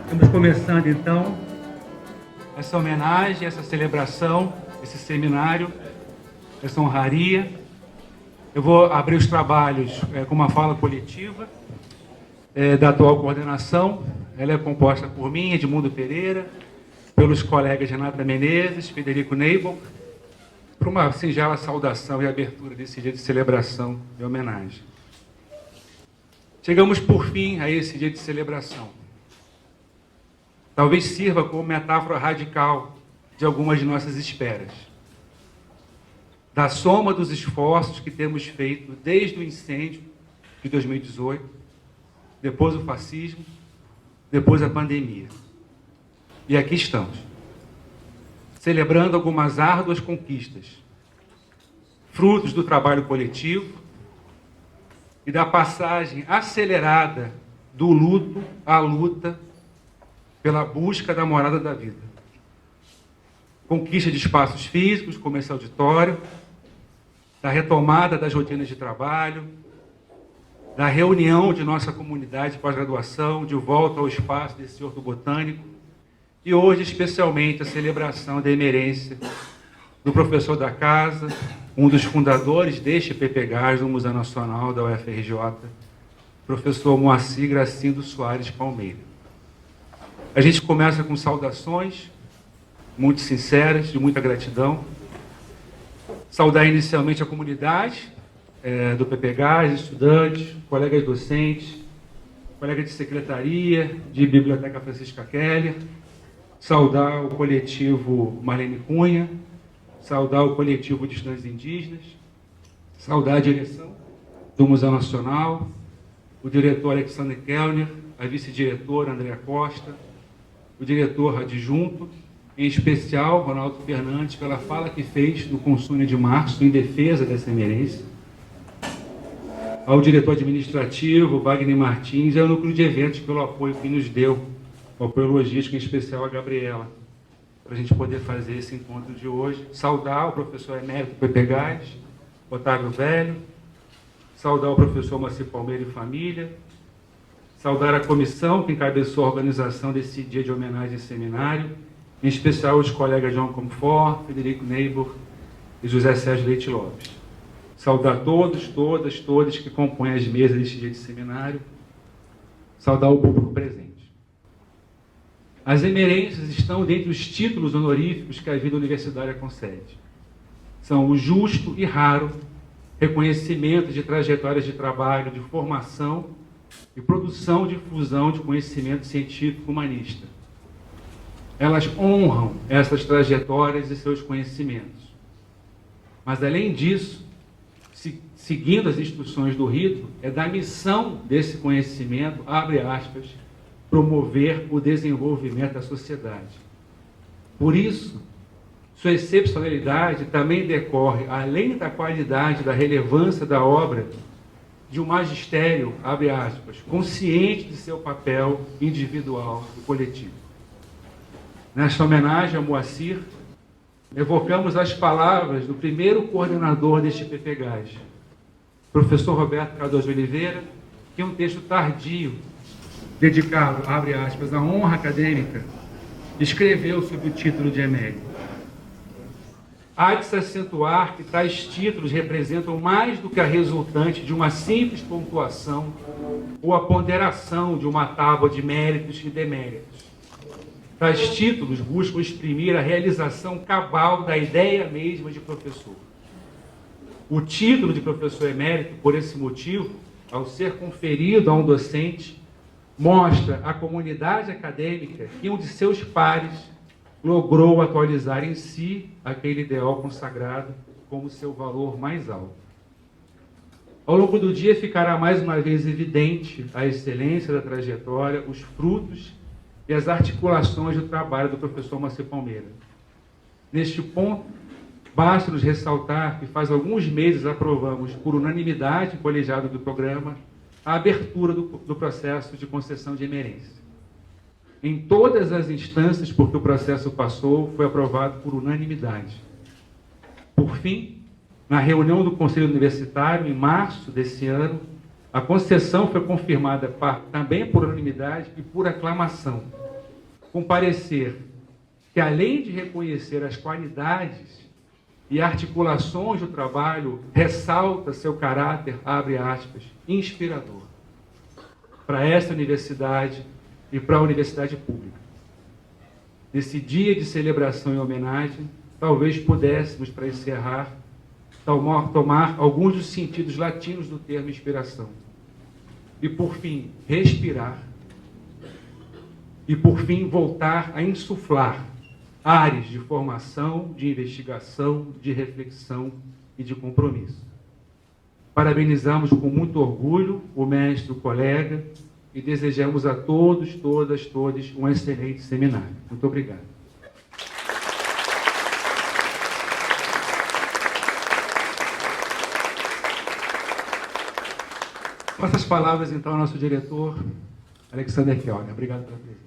Estamos começando, então, essa homenagem, essa celebração, esse seminário, essa honraria. Eu vou abrir os trabalhos com uma fala coletiva da atual coordenação. Ela é composta por mim, Edmundo Pereira, pelos colegas Renata Menezes, Federico Neibel, para uma singela saudação e abertura desse dia de celebração e homenagem. Chegamos, por fim, a esse dia de celebração. Talvez sirva como metáfora radical de algumas de nossas esperas. Da soma dos esforços que temos feito desde o incêndio de 2018, depois o fascismo, depois a pandemia. E aqui estamos, celebrando algumas árduas conquistas, frutos do trabalho coletivo e da passagem acelerada do luto à luta pela busca da morada da vida. Conquista de espaços físicos, como esse auditório, da retomada das rotinas de trabalho, da reunião de nossa comunidade de pós-graduação, de volta ao espaço desse horto botânico, e hoje, especialmente, a celebração da emerência do professor da casa, um dos fundadores deste PPGás do Museu Nacional da UFRJ, professor Moacir Gracindo Soares Palmeira. A gente começa com saudações muito sinceras, de muita gratidão. Saudar inicialmente a comunidade do PPGás, estudantes, colegas docentes, colegas de secretaria, de Biblioteca Francisca Keller, saudar o coletivo Marlene Cunha, saudar o coletivo de estudantes indígenas, saudar a direção do Museu Nacional, o diretor Alexander Kellner, a vice-diretora Andréa Costa, o diretor adjunto, em especial Ronaldo Fernandes, pela fala que fez no Consune de março em defesa dessa emerência, ao diretor administrativo Wagner Martins e ao núcleo de eventos pelo apoio que nos deu, o apoio logístico, em especial a Gabriela, para a gente poder fazer esse encontro de hoje. Saudar o professor emérito PPGás, Otávio Velho, saudar o professor Moacir Palmeira e família, saudar a comissão que encabeçou a organização desse dia de homenagem e seminário, em especial os colegas João Comfort, Federico Neibor e José Sérgio Leite Lopes. Saudar todos, todas que compõem as mesas deste dia de seminário. Saudar o público presente. As emerências estão dentre os títulos honoríficos que a vida universitária concede. São o justo e raro reconhecimento de trajetórias de trabalho, de formação e produção e difusão de conhecimento científico humanista. Elas honram essas trajetórias e seus conhecimentos. Mas, além disso, seguindo as instruções do rito, é da missão desse conhecimento, abre aspas, promover o desenvolvimento da sociedade. Por isso, sua excepcionalidade também decorre, além da qualidade, da relevância da obra, de um magistério, abre aspas, consciente de seu papel individual e coletivo. Nesta homenagem a Moacir, evocamos as palavras do primeiro coordenador deste PPGás, professor Roberto Cardoso Oliveira, que em um texto tardio, dedicado, abre aspas, à honra acadêmica, escreveu sob o título de emérito. Há de se acentuar que tais títulos representam mais do que a resultante de uma simples pontuação ou a ponderação de uma tábua de méritos e deméritos. Tais títulos buscam exprimir a realização cabal da ideia mesma de professor. O título de professor emérito, por esse motivo, ao ser conferido a um docente, mostra à comunidade acadêmica que um de seus pares logrou atualizar em si aquele ideal consagrado como seu valor mais alto. Ao longo do dia ficará mais uma vez evidente a excelência da trajetória, os frutos e as articulações do trabalho do professor Moacir Palmeira. Neste ponto, basta-nos ressaltar que faz alguns meses aprovamos, por unanimidade, colegiado do programa, a abertura do processo de concessão de emerência. Em todas as instâncias por que o processo passou, foi aprovado por unanimidade. Por fim, na reunião do Conselho Universitário, em março desse ano, a concessão foi confirmada também por unanimidade e por aclamação, com parecer que, além de reconhecer as qualidades e articulações do trabalho, ressalta seu caráter, abre aspas, inspirador para esta universidade e para a universidade pública. Nesse dia de celebração e homenagem, talvez pudéssemos, para encerrar, tomar alguns dos sentidos latinos do termo inspiração. E, por fim, respirar. E, por fim, voltar a insuflar áreas de formação, de investigação, de reflexão e de compromisso. Parabenizamos com muito orgulho o mestre, o colega, e desejamos a todos, todas, todos um excelente seminário. Muito obrigado. Passo as palavras, então, ao nosso diretor, Alexander Fiora. Obrigado pela presença.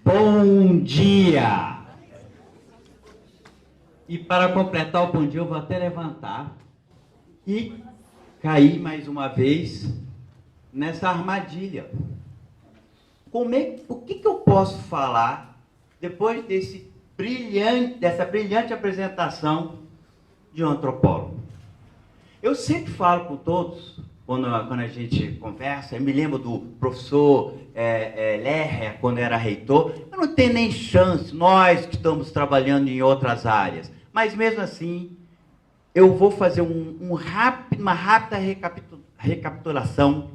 Bom dia! E para completar o bom dia, eu vou até levantar e cair mais uma vez nessa armadilha. O que eu posso falar depois dessa brilhante apresentação de um antropólogo? Eu sempre falo com todos, quando a gente conversa, eu me lembro do professor Lerrer, quando era reitor, eu não tenho nem chance, nós que estamos trabalhando em outras áreas, mas mesmo assim, eu vou fazer uma rápida recapitulação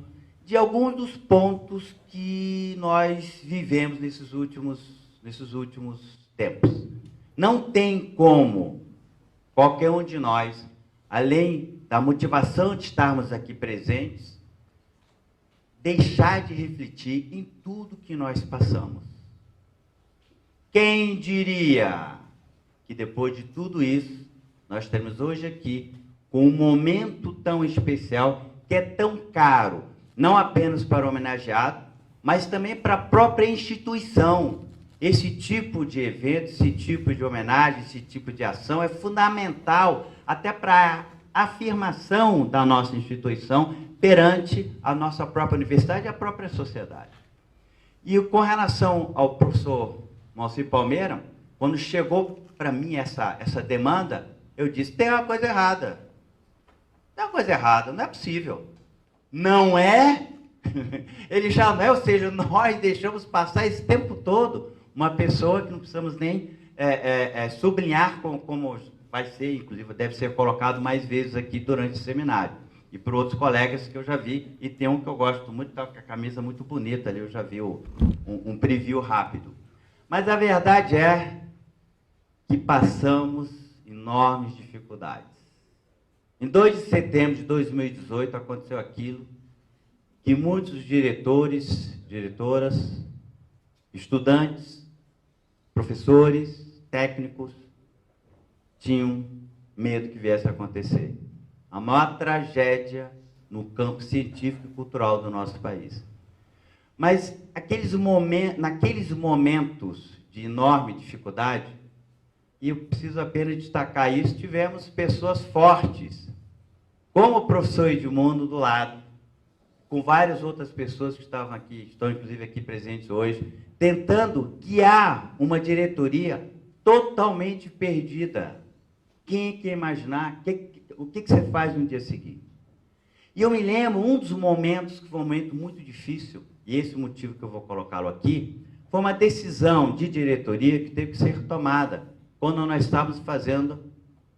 de alguns dos pontos que nós vivemos nesses últimos tempos. Não tem como qualquer um de nós, além da motivação de estarmos aqui presentes, deixar de refletir em tudo que nós passamos. Quem diria que depois de tudo isso, nós temos hoje aqui, com um momento tão especial, que é tão caro, não apenas para o homenageado, mas também para a própria instituição. Esse tipo de evento, esse tipo de homenagem, esse tipo de ação é fundamental até para a afirmação da nossa instituição perante a nossa própria universidade e a própria sociedade. E com relação ao professor Moacir Palmeira, quando chegou para mim essa demanda, eu disse, tem uma coisa errada. Tem uma coisa errada, não é possível. Não é? Ele já não é, ou seja, nós deixamos passar esse tempo todo uma pessoa que não precisamos nem sublinhar como vai ser, inclusive deve ser colocado mais vezes aqui durante o seminário. E por outros colegas que eu já vi, e tem um que eu gosto muito, está com a camisa muito bonita ali, eu já vi um preview rápido. Mas a verdade é que passamos enormes dificuldades. Em 2 de setembro de 2018 aconteceu aquilo que muitos diretores, diretoras, estudantes, professores, técnicos tinham medo que viesse a acontecer. A maior tragédia no campo científico e cultural do nosso país. Mas naqueles momentos de enorme dificuldade, e eu preciso apenas destacar isso, tivemos pessoas fortes, como o professor Edmundo do lado, com várias outras pessoas que estavam aqui, estão inclusive aqui presentes hoje, tentando guiar uma diretoria totalmente perdida. Quem quer imaginar o que você faz no dia seguinte? E eu me lembro, um dos momentos, que foi um momento muito difícil, e esse é o motivo que eu vou colocá-lo aqui, foi uma decisão de diretoria que teve que ser tomada quando nós estávamos fazendo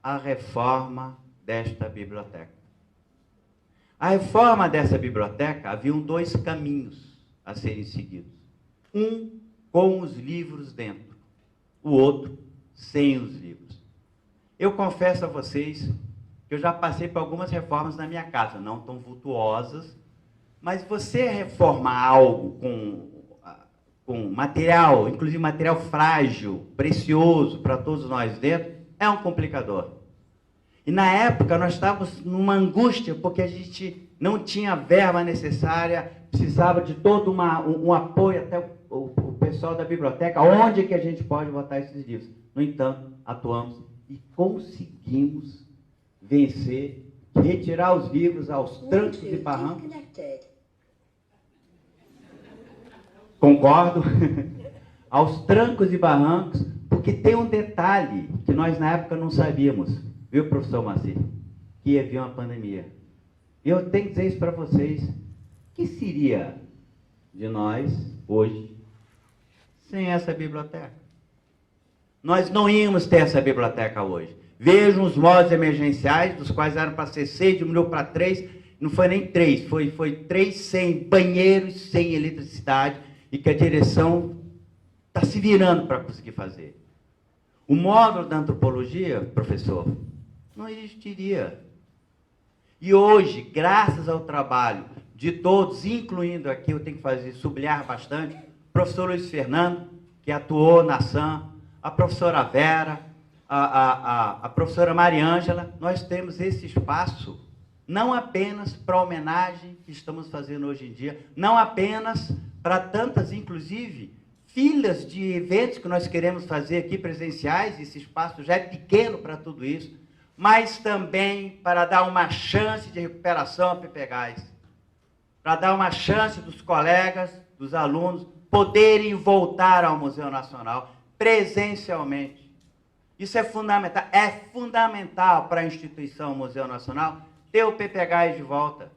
a reforma desta biblioteca. A reforma dessa biblioteca, haviam 2 caminhos a serem seguidos. Um, com os livros dentro. o outro sem os livros. Eu confesso a vocês que eu já passei por algumas reformas na minha casa, não tão vultuosas, mas você reforma algo com material, inclusive material frágil, precioso para todos nós dentro, é um complicador. E na época nós estávamos numa angústia, porque a gente não tinha a verba necessária, precisava de todo um apoio, até o pessoal da biblioteca, onde é que a gente pode botar esses livros. No entanto, atuamos e conseguimos vencer, retirar os livros aos trancos e barrancos. Concordo. Aos trancos e barrancos, porque tem um detalhe que nós na época não sabíamos, viu, professor Macir? Que ia vir uma pandemia. E eu tenho que dizer isso para vocês. O que seria de nós, hoje, sem essa biblioteca? Nós não íamos ter essa biblioteca hoje. Vejam os modos emergenciais, dos quais eram para ser 6, diminuiu para 3, não foi nem 3, foi 3 sem banheiros, sem eletricidade, e que a direção está se virando para conseguir fazer. O módulo da antropologia, professor, não existiria. E hoje, graças ao trabalho de todos, incluindo aqui, eu tenho que sublinhar bastante, o professor Luiz Fernando, que atuou na SAM, a professora Vera, a professora Mariângela, nós temos esse espaço, não apenas para a homenagem que estamos fazendo hoje em dia, não apenas para tantas, inclusive, filas de eventos que nós queremos fazer aqui presenciais, esse espaço já é pequeno para tudo isso, mas também para dar uma chance de recuperação a PPGás, para dar uma chance dos colegas, dos alunos, poderem voltar ao Museu Nacional presencialmente. Isso é fundamental para a instituição Museu Nacional ter o PPGás de volta.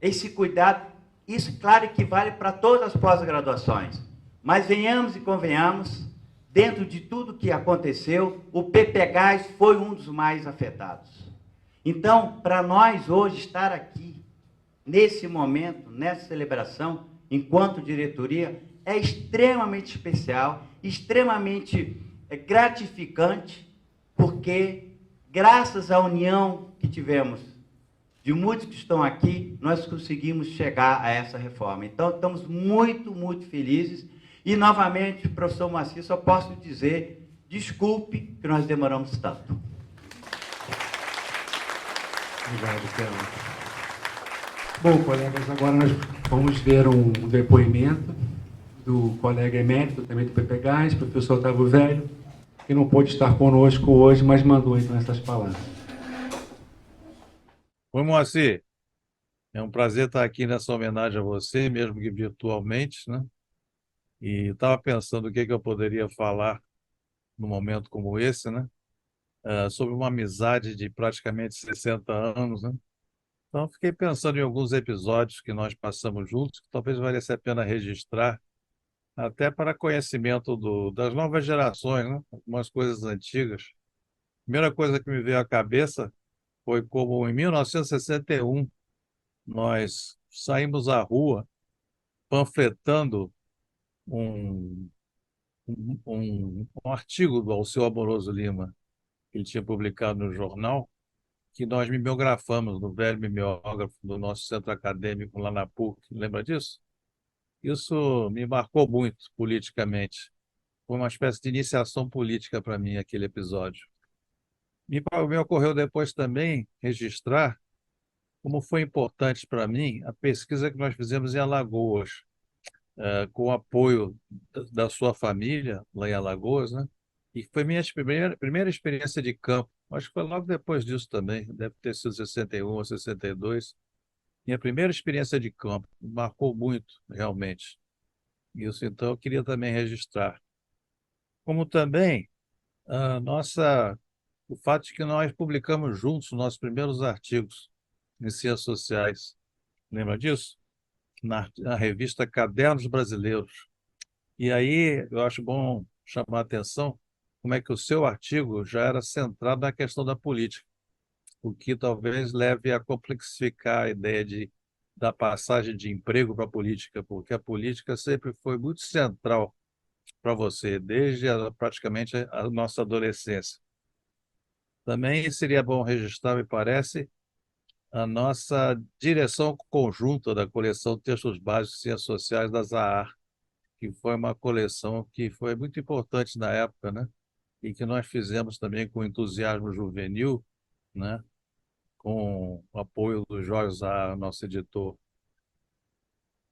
Esse cuidado, isso, claro, que vale para todas as pós-graduações. Mas venhamos e convenhamos, dentro de tudo que aconteceu, o PPGás foi um dos mais afetados. Então, para nós hoje estar aqui, nesse momento, nessa celebração, enquanto diretoria, é extremamente especial, extremamente gratificante, porque, graças à união que tivemos de muitos que estão aqui, nós conseguimos chegar a essa reforma. Então, estamos muito, muito felizes. E, novamente, professor Macir, só posso dizer, desculpe que nós demoramos tanto. Obrigado, Thelma. Bom, colegas, agora nós vamos ver um depoimento do colega emérito, também do PPGás, professor Otávio Velho, que não pôde estar conosco hoje, mas mandou então essas palavras. Oi, Moacir. É um prazer estar aqui nessa homenagem a você, mesmo que virtualmente, né? E estava pensando o que eu poderia falar num momento como esse, né? Sobre uma amizade de praticamente 60 anos, né? Então, fiquei pensando em alguns episódios que nós passamos juntos, que talvez valesse a pena registrar, até para conhecimento das novas gerações, né? Algumas coisas antigas. A primeira coisa que me veio à cabeça foi como, em 1961, nós saímos à rua panfletando um, um artigo do Alceu Amoroso Lima, que ele tinha publicado no jornal, que nós mimeografamos no velho mimeógrafo do nosso centro acadêmico lá na PUC. Lembra disso? Isso me marcou muito politicamente. Foi uma espécie de iniciação política para mim, aquele episódio. Me ocorreu depois também registrar como foi importante para mim a pesquisa que nós fizemos em Alagoas, com o apoio da sua família, lá em Alagoas, né? E foi minha primeira experiência de campo. Acho que foi logo depois disso também, deve ter sido 61 ou 62. Minha primeira experiência de campo, me marcou muito, realmente. Isso, então, eu queria também registrar. Como também o fato de que nós publicamos juntos os nossos primeiros artigos em ciências sociais. Lembra disso? Na revista Cadernos Brasileiros. E aí eu acho bom chamar a atenção como é que o seu artigo já era centrado na questão da política, o que talvez leve a complexificar a ideia da passagem de emprego para a política, porque a política sempre foi muito central para você, desde praticamente a nossa adolescência. Também seria bom registrar, me parece, a nossa direção conjunta da coleção Textos Básicos e Ciências Sociais da Zahar, que foi uma coleção que foi muito importante na época, né? E que nós fizemos também com entusiasmo juvenil, né? Com o apoio do Jorge Zahar, nosso editor.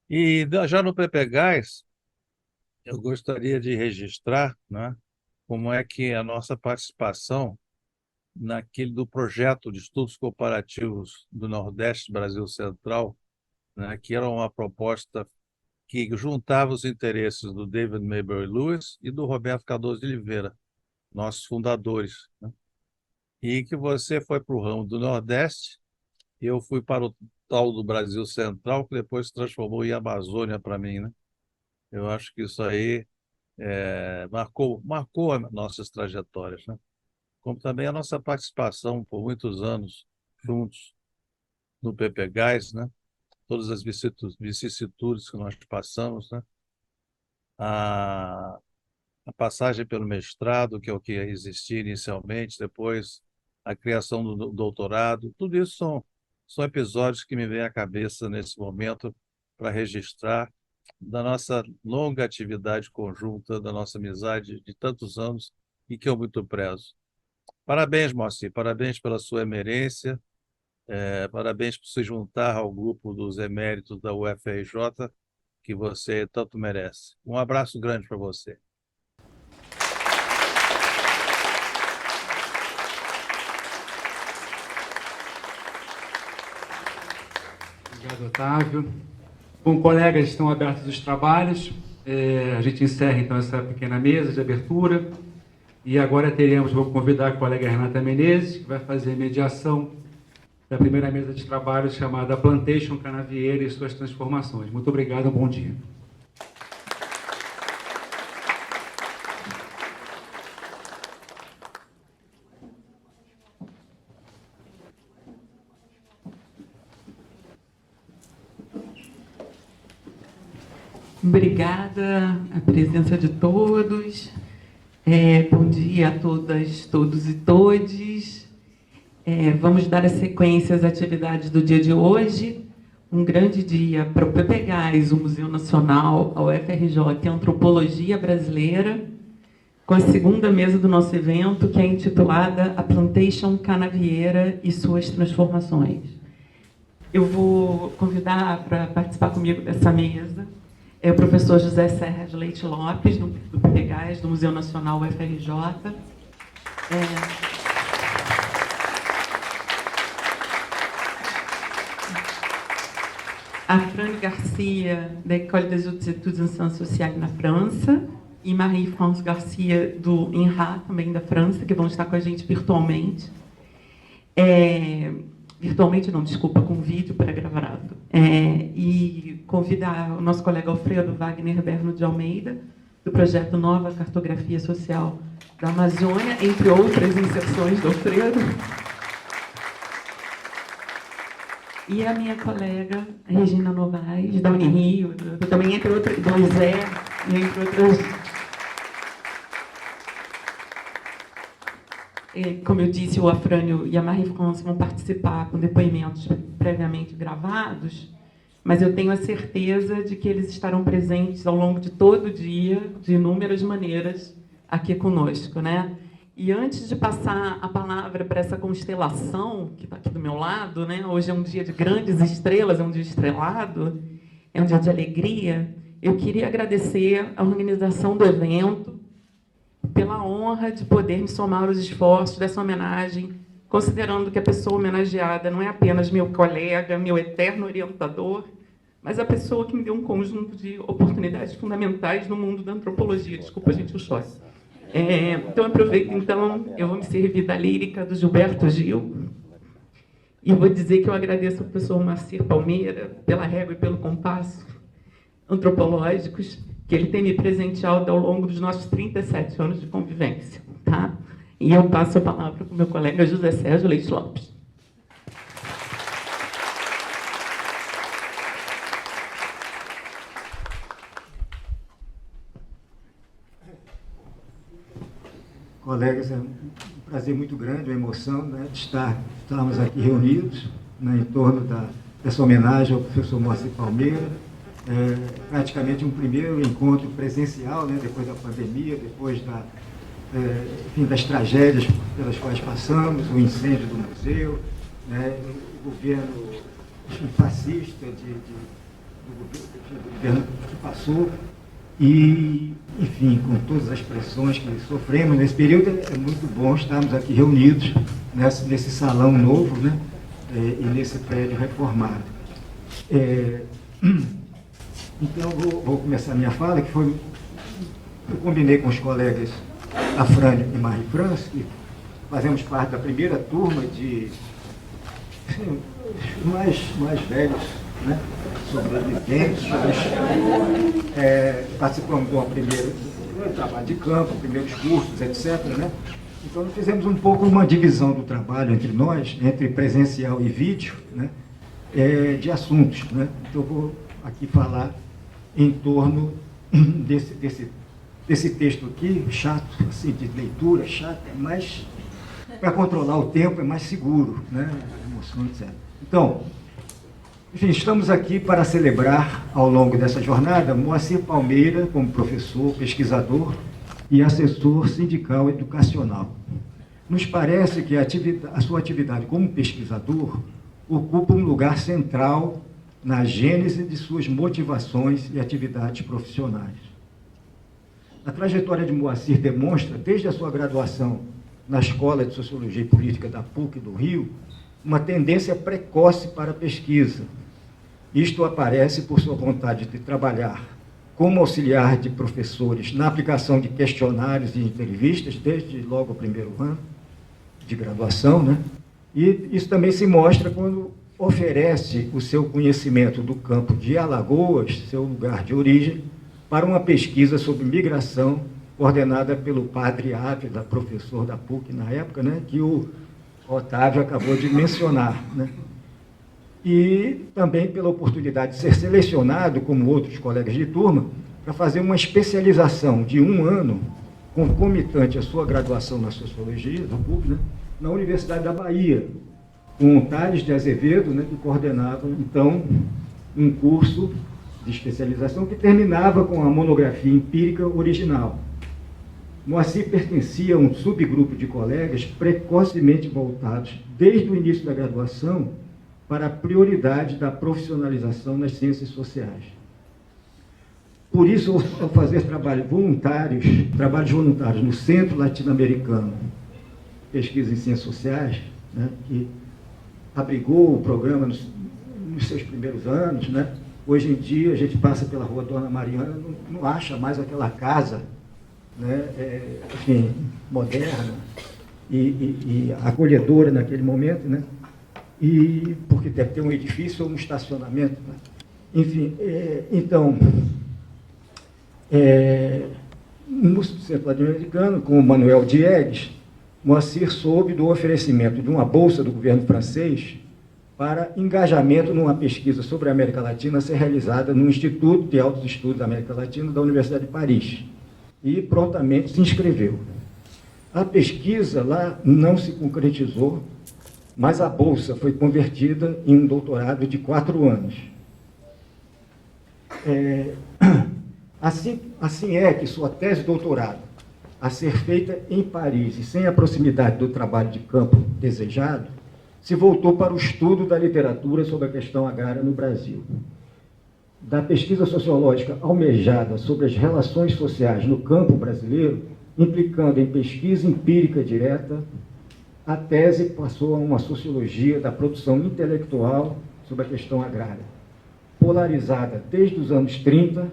E já no PPGás, eu gostaria de registrar, né? Como é que a nossa participação naquele do projeto de estudos comparativos do Nordeste Brasil Central, né, que era uma proposta que juntava os interesses do David Maybury Lewis e do Roberto Cardoso de Oliveira, nossos fundadores, né? E que você foi para o ramo do Nordeste, e eu fui para o tal do Brasil Central, que depois se transformou em Amazônia para mim, né? Eu acho que isso aí marcou as nossas trajetórias, né? Como também a nossa participação por muitos anos juntos no PPGás, né? Todas as vicissitudes que nós passamos, né? A, a passagem pelo mestrado, que é o que existia inicialmente, depois a criação do doutorado, tudo isso são episódios que me vêm à cabeça nesse momento para registrar da nossa longa atividade conjunta, da nossa amizade de tantos anos e que eu muito prezo. Parabéns, Moacir, parabéns pela sua emerência, parabéns por se juntar ao grupo dos eméritos da UFRJ, que você tanto merece. Um abraço grande para você. Obrigado, Otávio. Bom, colegas, estão abertos os trabalhos. A gente encerra, então, essa pequena mesa de abertura. E agora vou convidar a colega Renata Menezes, que vai fazer a mediação da primeira mesa de trabalho chamada Plantation Canavieira e suas transformações. Muito obrigado, um bom dia. Obrigada a presença de todos. Bom dia a todas, todos e todes. Vamos dar a sequência às atividades do dia de hoje. Um grande dia para o PPGás, o Museu Nacional, a UFRJ e a Antropologia Brasileira, com a segunda mesa do nosso evento, que é intitulada A Plantation Canavieira e suas transformações. Eu vou convidar para participar comigo dessa mesa o professor José Sérgio Leite Lopes, do PPGás, do Museu Nacional UFRJ. A Fran Garcia, da École des Hautes Études en Sciences Sociales na França, e Marie-France Garcia, do INRA, também da França, que vão estar com a gente virtualmente. Virtualmente não, desculpa, com vídeo pré-gravado. E convidar o nosso colega Alfredo Wagner Berno de Almeida, do projeto Nova Cartografia Social da Amazônia, entre outras inserções do Alfredo. E a minha colega Regina Novaes, da Unirio, também entre outras, do Zé, e entre outras. Como eu disse, o Afrânio e a Marie-France vão participar com depoimentos previamente gravados, mas eu tenho a certeza de que eles estarão presentes ao longo de todo o dia, de inúmeras maneiras, aqui conosco, né? E antes de passar a palavra para essa constelação que está aqui do meu lado, né? Hoje é um dia de grandes estrelas, é um dia estrelado, é um dia de alegria. Eu queria agradecer a organização do evento pela honra de poder me somar aos esforços dessa homenagem, considerando que a pessoa homenageada não é apenas meu colega, meu eterno orientador, mas a pessoa que me deu um conjunto de oportunidades fundamentais no mundo da antropologia. Desculpa, gente, eu choro. Então, aproveito, eu vou me servir da lírica do Gilberto Gil e vou dizer que eu agradeço ao professor Moacir Palmeira pela régua e pelo compasso antropológicos que ele tem me presenteado ao longo dos nossos 37 anos de convivência. Tá? E eu passo a palavra para o meu colega José Sérgio Leite Lopes. colegas, é um prazer muito grande, uma emoção, né, de estarmos aqui reunidos, né, em torno dessa homenagem ao professor Moacir Palmeira. Praticamente um primeiro encontro presencial, né, depois da pandemia, depois das tragédias pelas quais passamos, o incêndio do museu, né, o governo fascista do governo que passou, e, enfim, com todas as pressões que sofremos nesse período, é muito bom estarmos aqui reunidos nesse salão novo, né, e nesse prédio reformado. Então, vou começar a minha fala, que foi... Eu combinei com os colegas Afrânio e Marie-France, que fazemos parte da primeira turma de... os mais velhos, né, sobreviventes, participamos do primeiro trabalho de campo, primeiros cursos, etc., né? Então, fizemos um pouco uma divisão do trabalho entre nós, entre presencial e vídeo, né, de assuntos, né? Então, eu vou aqui falar em torno desse texto aqui, chato, assim, de leitura, chato, mas para controlar o tempo é mais seguro, né? Emoção, etc. Então, enfim, estamos aqui para celebrar, ao longo dessa jornada, Moacir Palmeira como professor, pesquisador e assessor sindical educacional. Nos parece que a sua atividade como pesquisador ocupa um lugar central na gênese de suas motivações e atividades profissionais. A trajetória de Moacir demonstra, desde a sua graduação na Escola de Sociologia e Política da PUC do Rio, uma tendência precoce para a pesquisa. Isto aparece por sua vontade de trabalhar como auxiliar de professores na aplicação de questionários e entrevistas, desde logo o primeiro ano de graduação, né? E isso também se mostra quando oferece o seu conhecimento do campo de Alagoas, seu lugar de origem, para uma pesquisa sobre migração coordenada pelo padre Ávila, professor da PUC na época, né, que o Otávio acabou de mencionar, né? E também pela oportunidade de ser selecionado, como outros colegas de turma, para fazer uma especialização de 1 ano, concomitante à sua graduação na Sociologia da PUC, né, na Universidade da Bahia, com o Tales de Azevedo, né, que coordenava, então, um curso de especialização que terminava com a monografia empírica original. Moacir pertencia a um subgrupo de colegas precocemente voltados, desde o início da graduação, para a prioridade da profissionalização nas ciências sociais. Por isso, ao fazer trabalhos voluntários no Centro Latino-Americano de Pesquisa em Ciências Sociais, né, que abrigou o programa nos seus primeiros anos, né? Hoje em dia, a gente passa pela Rua Dona Mariana, não acha mais aquela casa, né, enfim, moderna e acolhedora naquele momento, né? E porque deve ter um edifício ou um estacionamento, né? Enfim, então, no Centro Latino-Americano, com o Manuel Diegues, Moacir soube do oferecimento de uma bolsa do governo francês para engajamento numa pesquisa sobre a América Latina a ser realizada no Instituto de Altos Estudos da América Latina da Universidade de Paris. E prontamente se inscreveu. A pesquisa lá não se concretizou, mas a bolsa foi convertida em um doutorado de 4 anos. Assim é que sua tese de doutorado, a ser feita em Paris e sem a proximidade do trabalho de campo desejado, se voltou para o estudo da literatura sobre a questão agrária no Brasil. Da pesquisa sociológica almejada sobre as relações sociais no campo brasileiro, implicando em pesquisa empírica direta, a tese passou a uma sociologia da produção intelectual sobre a questão agrária, polarizada desde os anos 30,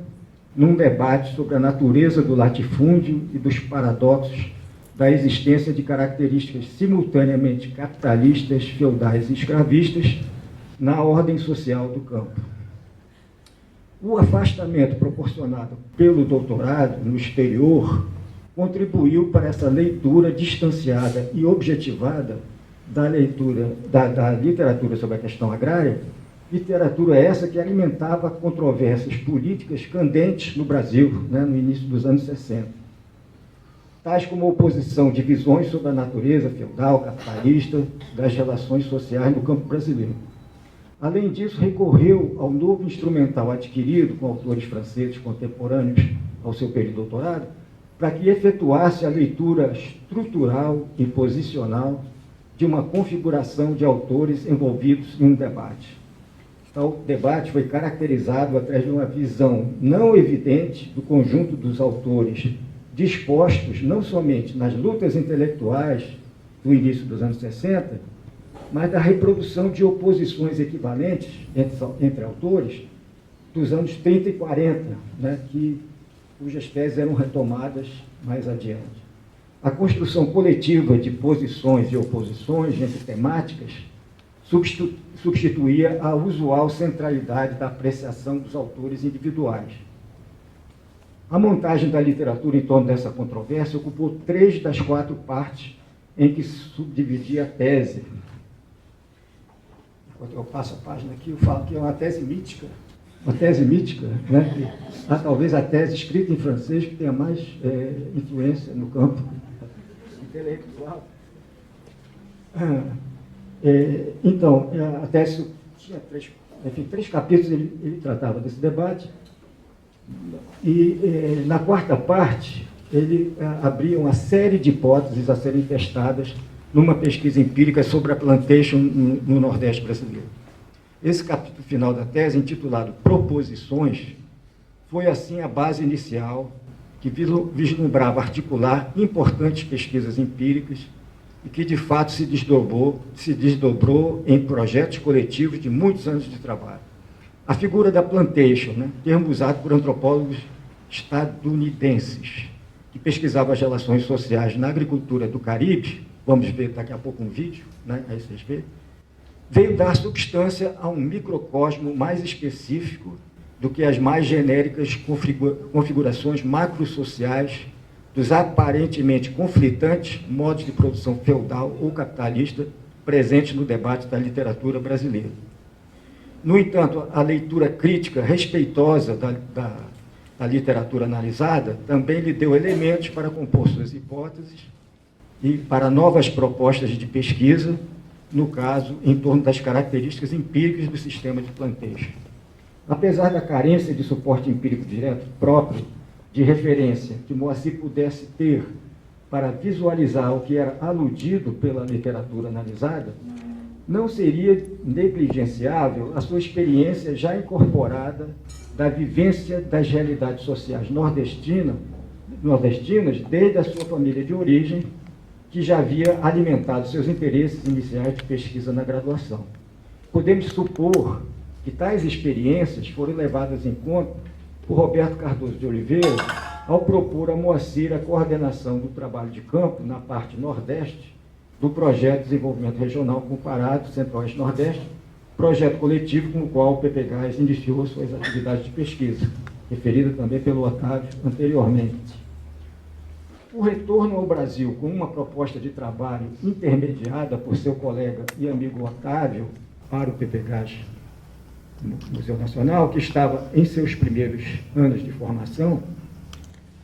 num debate sobre a natureza do latifúndio e dos paradoxos da existência de características simultaneamente capitalistas, feudais e escravistas na ordem social do campo. O afastamento proporcionado pelo doutorado no exterior contribuiu para essa leitura distanciada e objetivada da literatura sobre a questão agrária, literatura essa que alimentava controvérsias políticas candentes no Brasil, né, no início dos anos 60. tais como a oposição de visões sobre a natureza feudal, capitalista, das relações sociais no campo brasileiro. Além disso, recorreu ao novo instrumental adquirido com autores franceses contemporâneos ao seu período de doutorado, para que efetuasse a leitura estrutural e posicional de uma configuração de autores envolvidos em um debate. Tal debate foi caracterizado através de uma visão não evidente do conjunto dos autores dispostos não somente nas lutas intelectuais do início dos anos 60, mas da reprodução de oposições equivalentes entre autores dos anos 30 e 40, né, cujas teses eram retomadas mais adiante. A construção coletiva de posições e oposições entre temáticas substituía a usual centralidade da apreciação dos autores individuais. A montagem da literatura em torno dessa controvérsia ocupou 3 das 4 partes em que se subdividia a tese. Enquanto eu passo a página aqui, eu falo que é uma tese mítica, né? Talvez a tese escrita em francês que tenha mais influência no campo intelectual. Então, a tese tinha 3 capítulos, ele tratava desse debate, e na 4ª parte, ele abria uma série de hipóteses a serem testadas numa pesquisa empírica sobre a plantation no Nordeste brasileiro. Esse capítulo final da tese, intitulado Proposições, foi assim a base inicial que vislumbrava articular importantes pesquisas empíricas e que, de fato, se desdobrou em projetos coletivos de muitos anos de trabalho. A figura da plantation, né, termo usado por antropólogos estadunidenses, que pesquisavam as relações sociais na agricultura do Caribe, vamos ver daqui a pouco um vídeo, né, aí vocês veem, veio dar substância a um microcosmo mais específico do que as mais genéricas configurações macrosociais dos aparentemente conflitantes modos de produção feudal ou capitalista presentes no debate da literatura brasileira. No entanto, a leitura crítica respeitosa da literatura analisada também lhe deu elementos para compor suas hipóteses e para novas propostas de pesquisa, no caso, em torno das características empíricas do sistema de plantation. Apesar da carência de suporte empírico direto próprio, de referência que Moacir pudesse ter para visualizar o que era aludido pela literatura analisada, não seria negligenciável a sua experiência já incorporada da vivência das realidades sociais nordestinas desde a sua família de origem, que já havia alimentado seus interesses iniciais de pesquisa na graduação. Podemos supor que tais experiências foram levadas em conta por Roberto Cardoso de Oliveira ao propor a Moacir a coordenação do trabalho de campo na parte nordeste do projeto de desenvolvimento regional comparado Centro-Oeste-Nordeste, projeto coletivo com o qual o PPGás iniciou suas atividades de pesquisa, referida também pelo Otávio anteriormente. O retorno ao Brasil com uma proposta de trabalho intermediada por seu colega e amigo Otávio para o PPGás no Museu Nacional, que estava em seus primeiros anos de formação,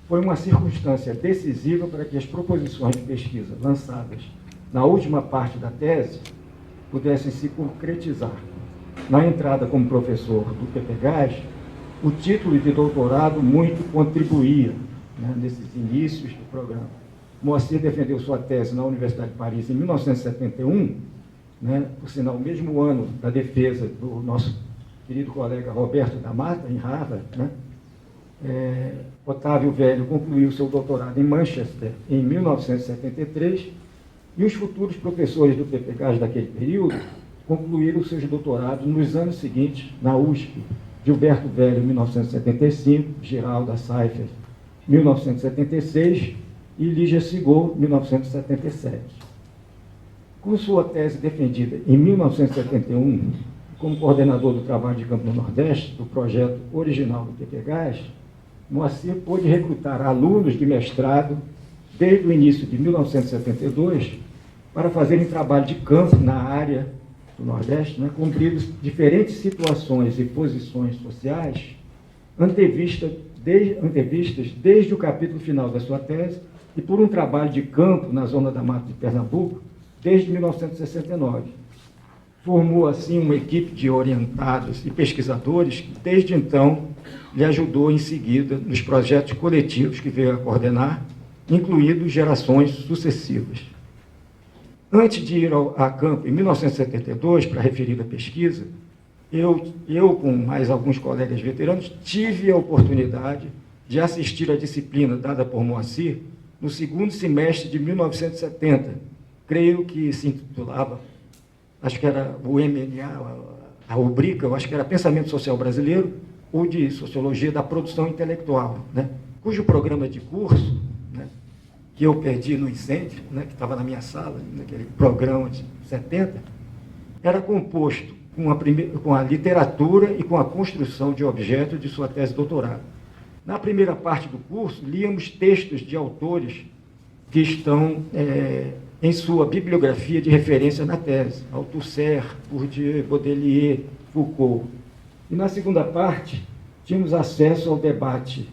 foi uma circunstância decisiva para que as proposições de pesquisa lançadas na última parte da tese pudessem se concretizar. Na entrada como professor do PPGás, o título de doutorado muito contribuía, né, nesses inícios do programa. Moacir defendeu sua tese na Universidade de Paris em 1971, né, por sinal, o mesmo ano da defesa do nosso querido colega Roberto da Mata, em Harvard, né? Otávio Velho concluiu seu doutorado em Manchester em 1973 e os futuros professores do PPGás daquele período concluíram seus doutorados nos anos seguintes na USP. Gilberto Velho, em 1975, Geralda Seifer, 1976 e Lígia Sigol, 1977. Com sua tese defendida em 1971, como coordenador do trabalho de campo no Nordeste, do projeto original do PPGás, Moacir pôde recrutar alunos de mestrado desde o início de 1972 para fazerem trabalho de campo na área do Nordeste, né, cumprindo diferentes situações e posições sociais antevista desde o capítulo final da sua tese e por um trabalho de campo na Zona da Mata de Pernambuco desde 1969. Formou, assim, uma equipe de orientados e pesquisadores que, desde então, lhe ajudou em seguida nos projetos coletivos que veio a coordenar, incluindo gerações sucessivas. Antes de ir a campo em 1972 para a referida pesquisa, eu, com mais alguns colegas veteranos, tive a oportunidade de assistir à disciplina dada por Moacir no segundo semestre de 1970. Creio que se intitulava, acho que era o MNA, a rubrica, eu acho que era Pensamento Social Brasileiro, ou de Sociologia da Produção Intelectual, né? Cujo programa de curso, né, que eu perdi no incêndio, né, que estava na minha sala, naquele programa de 70, era composto com a literatura e com a construção de objetos de sua tese de doutorado. Na primeira parte do curso, líamos textos de autores que estão em sua bibliografia de referência na tese, Althusser, Bourdieu, Baudelaire, Foucault. E na segunda parte, tínhamos acesso ao debate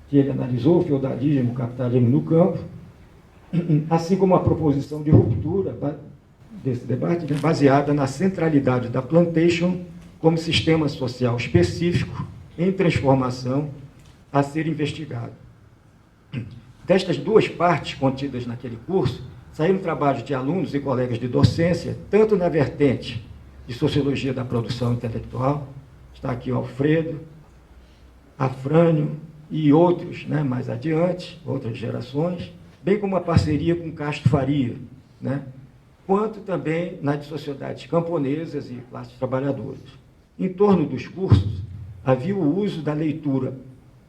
que ele analisou, feudalismo, capitalismo no campo, assim como a proposição de ruptura desse debate, baseada na centralidade da plantation como sistema social específico em transformação a ser investigado. Destas duas partes contidas naquele curso, saíram trabalhos de alunos e colegas de docência, tanto na vertente de Sociologia da Produção Intelectual, está aqui o Alfredo, Afrânio e outros, né, mais adiante, outras gerações, bem como a parceria com Castro Faria, né, quanto também na de sociedades camponesas e classes trabalhadoras. Em torno dos cursos, havia o uso da leitura,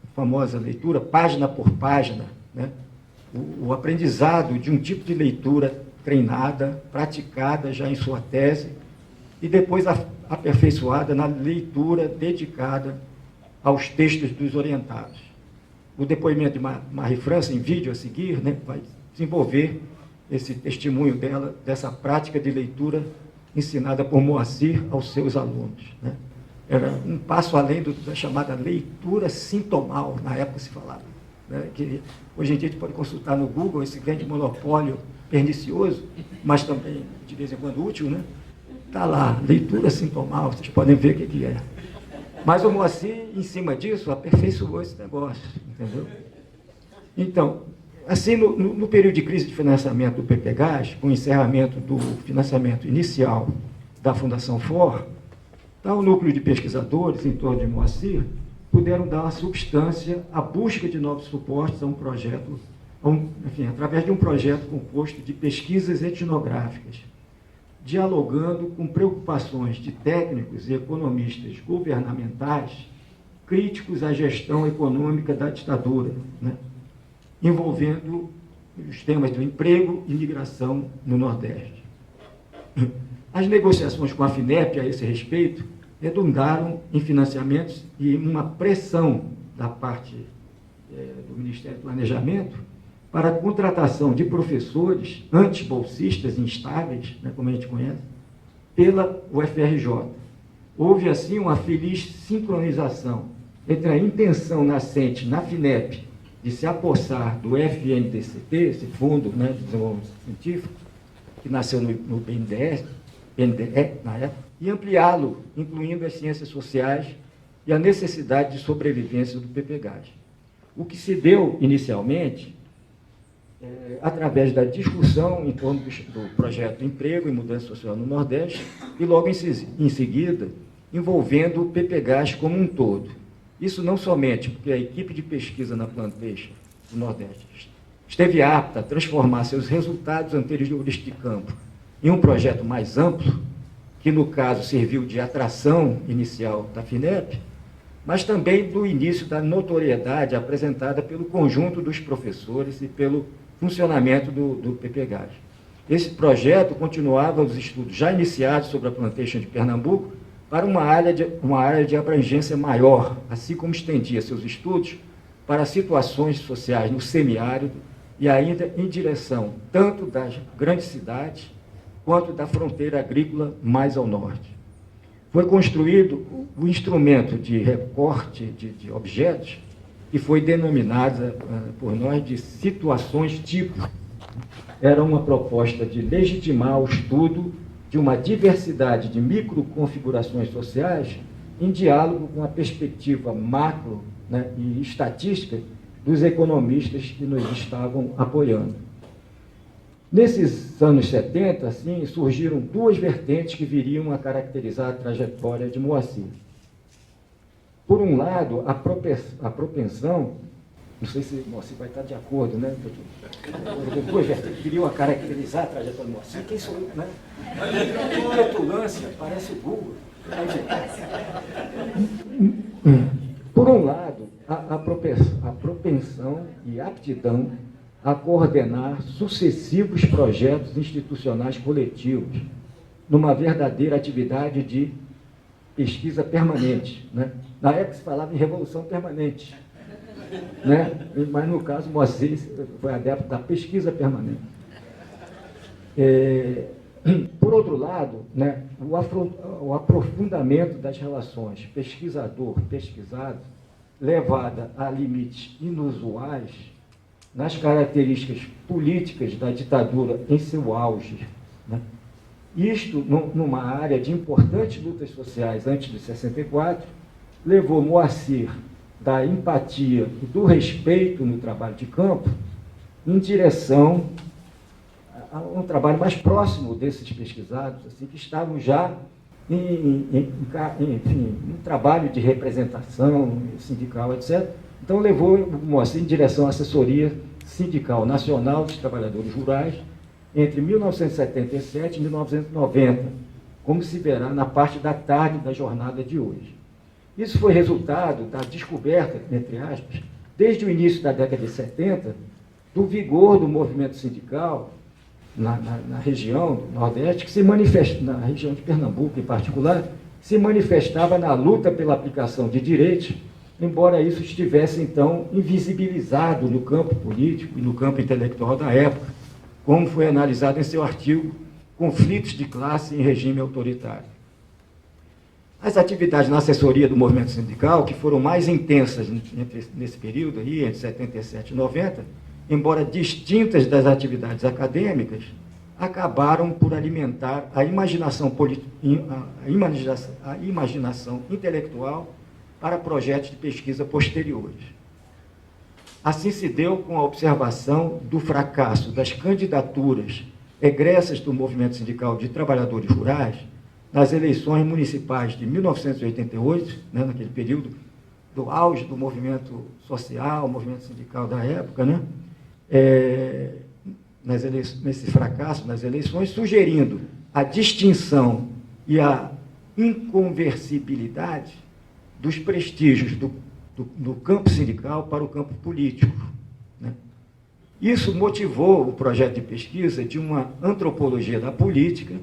a famosa leitura página por página, né, o aprendizado de um tipo de leitura treinada, praticada já em sua tese, e depois aperfeiçoada na leitura dedicada aos textos dos orientados. O depoimento de Marie France, em vídeo a seguir, né, vai desenvolver esse testemunho dela, dessa prática de leitura ensinada por Moacir aos seus alunos, né? Era um passo além da chamada leitura sintomal, na época se falava, né? Que hoje em dia a gente pode consultar no Google esse grande monopólio pernicioso, mas também, de vez em quando, útil, né? Está lá, leitura sintomal, vocês podem ver o que é. Mas o Moacir, em cima disso, aperfeiçoou esse negócio, entendeu? Então, assim, no período de crise de financiamento do PPGás, com o encerramento do financiamento inicial da Fundação FOR, o núcleo de pesquisadores em torno de Moacir puderam dar uma substância à busca de novos suportes a um projeto, enfim, através de um projeto composto de pesquisas etnográficas, dialogando com preocupações de técnicos e economistas governamentais críticos à gestão econômica da ditadura, né, envolvendo os temas do emprego e migração no Nordeste. As negociações com a FINEP a esse respeito redundaram em financiamentos e uma pressão da parte do Ministério do Planejamento para a contratação de professores antibolsistas instáveis, né, como a gente conhece, pela UFRJ. Houve, assim, uma feliz sincronização entre a intenção nascente na FINEP de se apossar do FNDCT, esse Fundo, né, de Desenvolvimento Científico, que nasceu no BNDE, na época, e ampliá-lo, incluindo as ciências sociais e a necessidade de sobrevivência do PPGás. O que se deu inicialmente, através da discussão em torno do projeto Emprego e Mudança Social no Nordeste, e logo em seguida, envolvendo o PPGás como um todo. Isso não somente porque a equipe de pesquisa na Plantation do Nordeste esteve apta a transformar seus resultados anteriores de campo em um projeto mais amplo, que no caso serviu de atração inicial da FINEP, mas também do início da notoriedade apresentada pelo conjunto dos professores e pelo funcionamento do PPGás. Esse projeto continuava os estudos já iniciados sobre a Plantation de Pernambuco para uma área de abrangência maior, assim como estendia seus estudos para situações sociais no semiárido e ainda em direção tanto das grandes cidades quanto da fronteira agrícola mais ao norte. Foi construído o instrumento de recorte de objetos que foi denominada por nós de situações tipo. Era uma proposta de legitimar o estudo de uma diversidade de microconfigurações sociais em diálogo com a perspectiva macro, né, e estatística dos economistas que nos estavam apoiando. Nesses anos 70, assim, surgiram duas vertentes que viriam a caracterizar a trajetória de Moacir. Por um lado, a propensão, não sei se Moacir vai estar de acordo, né? Duas vertentes que viriam a caracterizar a trajetória de Moacir. Quem sou eu, né? Petulância, parece Google. Por um lado, a propensão e aptidão a coordenar sucessivos projetos institucionais coletivos numa verdadeira atividade de pesquisa permanente, né? Na época se falava em revolução permanente, né? Mas no caso Moacir foi adepto da pesquisa permanente. Por outro lado, né, o aprofundamento das relações pesquisador-pesquisado, levada a limites inusuais nas características políticas da ditadura em seu auge, né? Isto, numa área de importantes lutas sociais antes de 64, levou Moacir da empatia e do respeito no trabalho de campo em direção a um trabalho mais próximo desses pesquisados, assim, que estavam já em um trabalho de representação sindical, etc. Então levou Moacir em direção à assessoria sindical nacional dos trabalhadores rurais entre 1977 e 1990, como se verá na parte da tarde da jornada de hoje. Isso foi resultado da descoberta, entre aspas, desde o início da década de 70, do vigor do movimento sindical na região do Nordeste, que se manifesta, na região de Pernambuco em particular, se manifestava na luta pela aplicação de direitos, embora isso estivesse, então, invisibilizado no campo político e no campo intelectual da época, como foi analisado em seu artigo Conflitos de Classe em Regime Autoritário. As atividades na assessoria do movimento sindical, que foram mais intensas nesse período, aí, entre 77 e 90, embora distintas das atividades acadêmicas, acabaram por alimentar a imaginação intelectual para projetos de pesquisa posteriores. Assim se deu com a observação do fracasso das candidaturas egressas do movimento sindical de trabalhadores rurais nas eleições municipais de 1988, né, naquele período do auge do movimento social, movimento sindical da época, né, nesse fracasso nas eleições, sugerindo a distinção e a inconversibilidade dos prestígios do campo sindical para o campo político, né? Isso motivou o projeto de pesquisa de uma antropologia da política,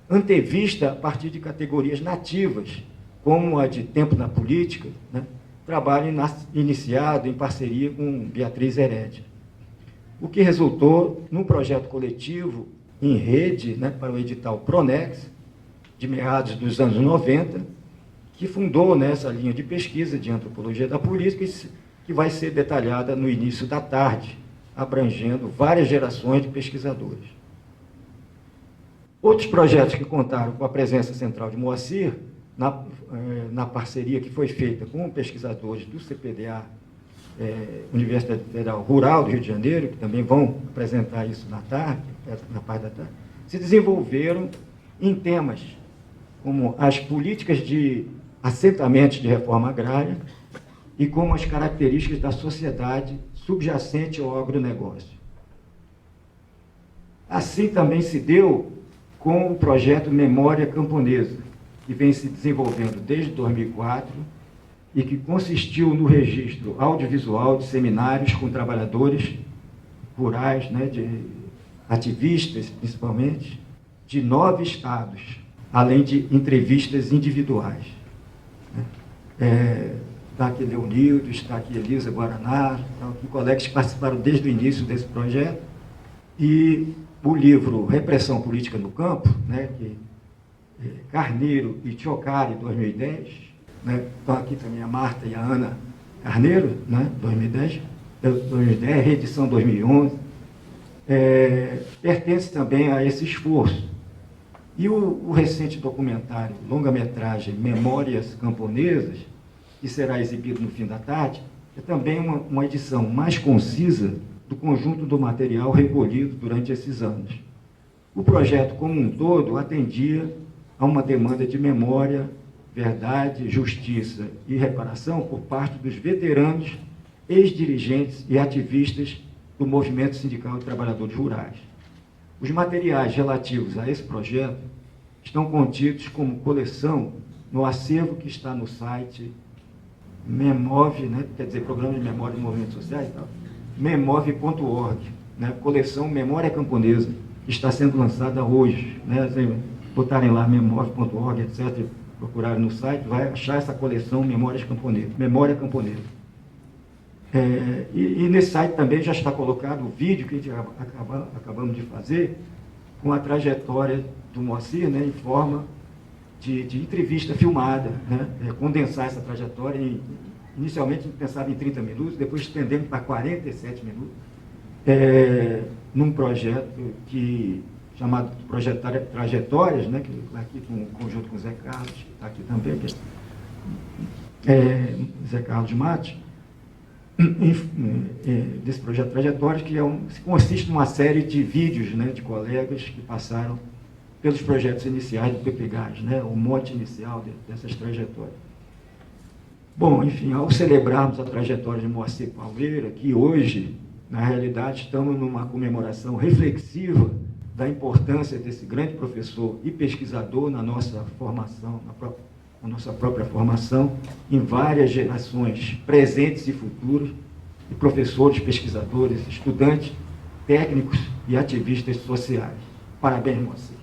antevista a partir de categorias nativas, como a de Tempo na Política, né? Trabalho iniciado em parceria com Beatriz Herédia. O que resultou num projeto coletivo em rede, né, para o edital Pronex, de meados dos anos 90, que fundou nessa linha de pesquisa de antropologia da política, que vai ser detalhada no início da tarde, abrangendo várias gerações de pesquisadores. Outros projetos que contaram com a presença central de Moacir, na parceria que foi feita com pesquisadores do CPDA, Universidade Federal Rural do Rio de Janeiro, que também vão apresentar isso na tarde, na parte da tarde, se desenvolveram em temas como as políticas de assentamentos de reforma agrária e como as características da sociedade subjacente ao agronegócio. Assim também se deu com o projeto Memória Camponesa, que vem se desenvolvendo desde 2004 e que consistiu no registro audiovisual de seminários com trabalhadores rurais, né, de ativistas, principalmente, de 9 estados, além de entrevistas individuais. Está aqui Leonildo, está aqui Elisa Guaraná, colegas que participaram desde o início desse projeto, e o livro Repressão Política no Campo, né, que Carneiro e Tchocari, 2010, né, estão aqui também a Marta e a Ana Carneiro, né, 2010, reedição 2011, pertence também a esse esforço. E o recente documentário, longa-metragem Memórias Camponesas, que será exibido no fim da tarde, é também uma edição mais concisa do conjunto do material recolhido durante esses anos. O projeto como um todo atendia a uma demanda de memória, verdade, justiça e reparação por parte dos veteranos, ex-dirigentes e ativistas do Movimento Sindical de Trabalhadores Rurais. Os materiais relativos a esse projeto estão contidos como coleção no acervo que está no site Memov, né, quer dizer, Programa de Memória de Movimentos Sociais, tá? memov.org, né, coleção Memória Camponesa, que está sendo lançada hoje. Né, botarem lá memov.org, etc., procurarem no site, vai achar essa coleção Memória Camponesa. E nesse site também já está colocado o vídeo que a gente acabamos de fazer, com a trajetória do Moacir, né, em forma de entrevista filmada, né, condensar essa trajetória. Inicialmente pensava em 30 minutos, depois estendemos para 47 minutos, num projeto chamado Projeto Trajetórias, né, que está aqui conjunto com o Zé Carlos, que está aqui também, Zé Carlos Matos, desse projeto Trajetórias, que consiste numa série de vídeos, né, de colegas que passaram pelos projetos iniciais do PPGás, né, o mote inicial dessas trajetórias. Bom, enfim, ao celebrarmos a trajetória de Moacir Palmeira, que hoje, na realidade, estamos numa comemoração reflexiva da importância desse grande professor e pesquisador na nossa formação, na nossa própria formação, em várias gerações presentes e futuras, de professores, pesquisadores, estudantes, técnicos e ativistas sociais. Parabéns, Moacir.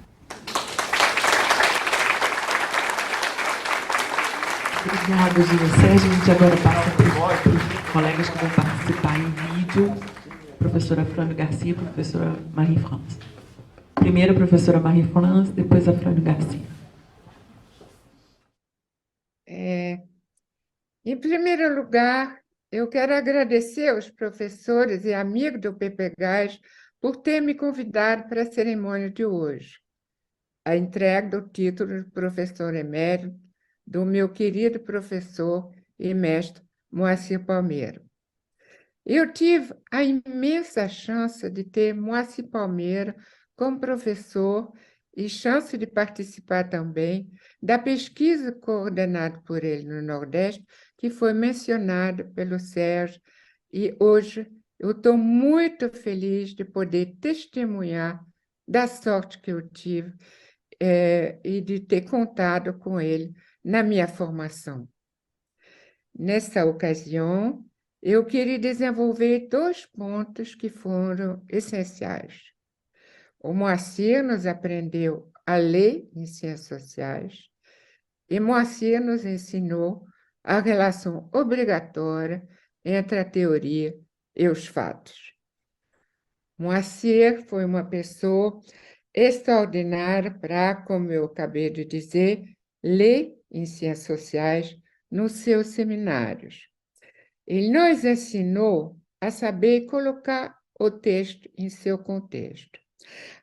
Obrigada, Júlia Sérgio. A gente agora passa para os colegas que vão participar em vídeo. Professora Afrânio Garcia e professora Marie-France. Primeiro a professora Marie-France, depois a Afrânio Garcia. Em primeiro lugar, eu quero agradecer aos professores e amigos do PPGás por ter me convidado para a cerimônia de hoje, a entrega do título de professor emérito do meu querido professor e mestre Moacir Palmeira. Eu tive a imensa chance de ter Moacir Palmeira como professor e chance de participar também da pesquisa coordenada por ele no Nordeste, que foi mencionada pelo Sérgio, e hoje eu estou muito feliz de poder testemunhar da sorte que eu tive e de ter contado com ele na minha formação. Nessa ocasião, eu queria desenvolver 2 pontos que foram essenciais. O Moacir nos aprendeu a ler em ciências sociais e Moacir nos ensinou a relação obrigatória entre a teoria e os fatos. Moacir foi uma pessoa extraordinária para, como eu acabei de dizer, ler em ciências sociais nos seus seminários. Ele nos ensinou a saber colocar o texto em seu contexto,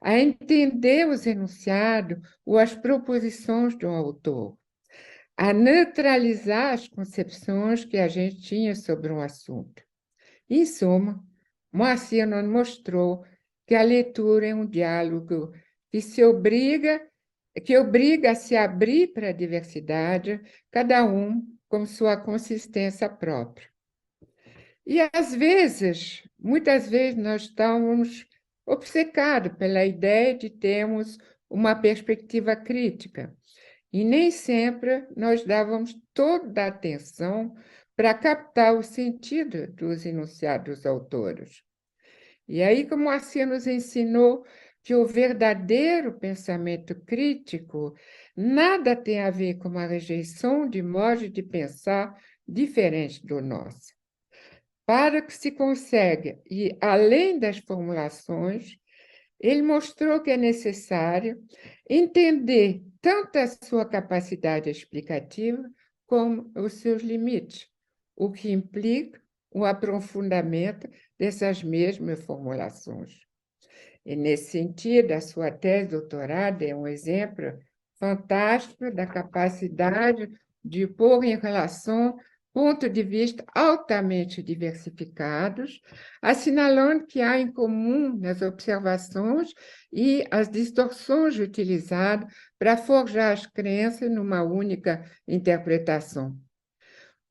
a entender os enunciados ou as proposições de um autor, a neutralizar as concepções que a gente tinha sobre um assunto. Em suma, Moacir nos mostrou que a leitura é um diálogo que obriga a se abrir para a diversidade, cada um com sua consistência própria. E, muitas vezes, nós estamos obcecados pela ideia de termos uma perspectiva crítica, e nem sempre nós dávamos toda a atenção para captar o sentido dos enunciados dos autores. E aí, como Moacir nos ensinou que o verdadeiro pensamento crítico nada tem a ver com a rejeição de modos de pensar diferentes do nosso. Para que se consiga ir além das formulações, ele mostrou que é necessário entender tanto a sua capacidade explicativa como os seus limites, o que implica o aprofundamento dessas mesmas formulações. E, nesse sentido, a sua tese de doutorado é um exemplo fantástico da capacidade de pôr em relação pontos de vista altamente diversificados, assinalando que há em comum nas observações e as distorções utilizadas para forjar as crenças numa única interpretação.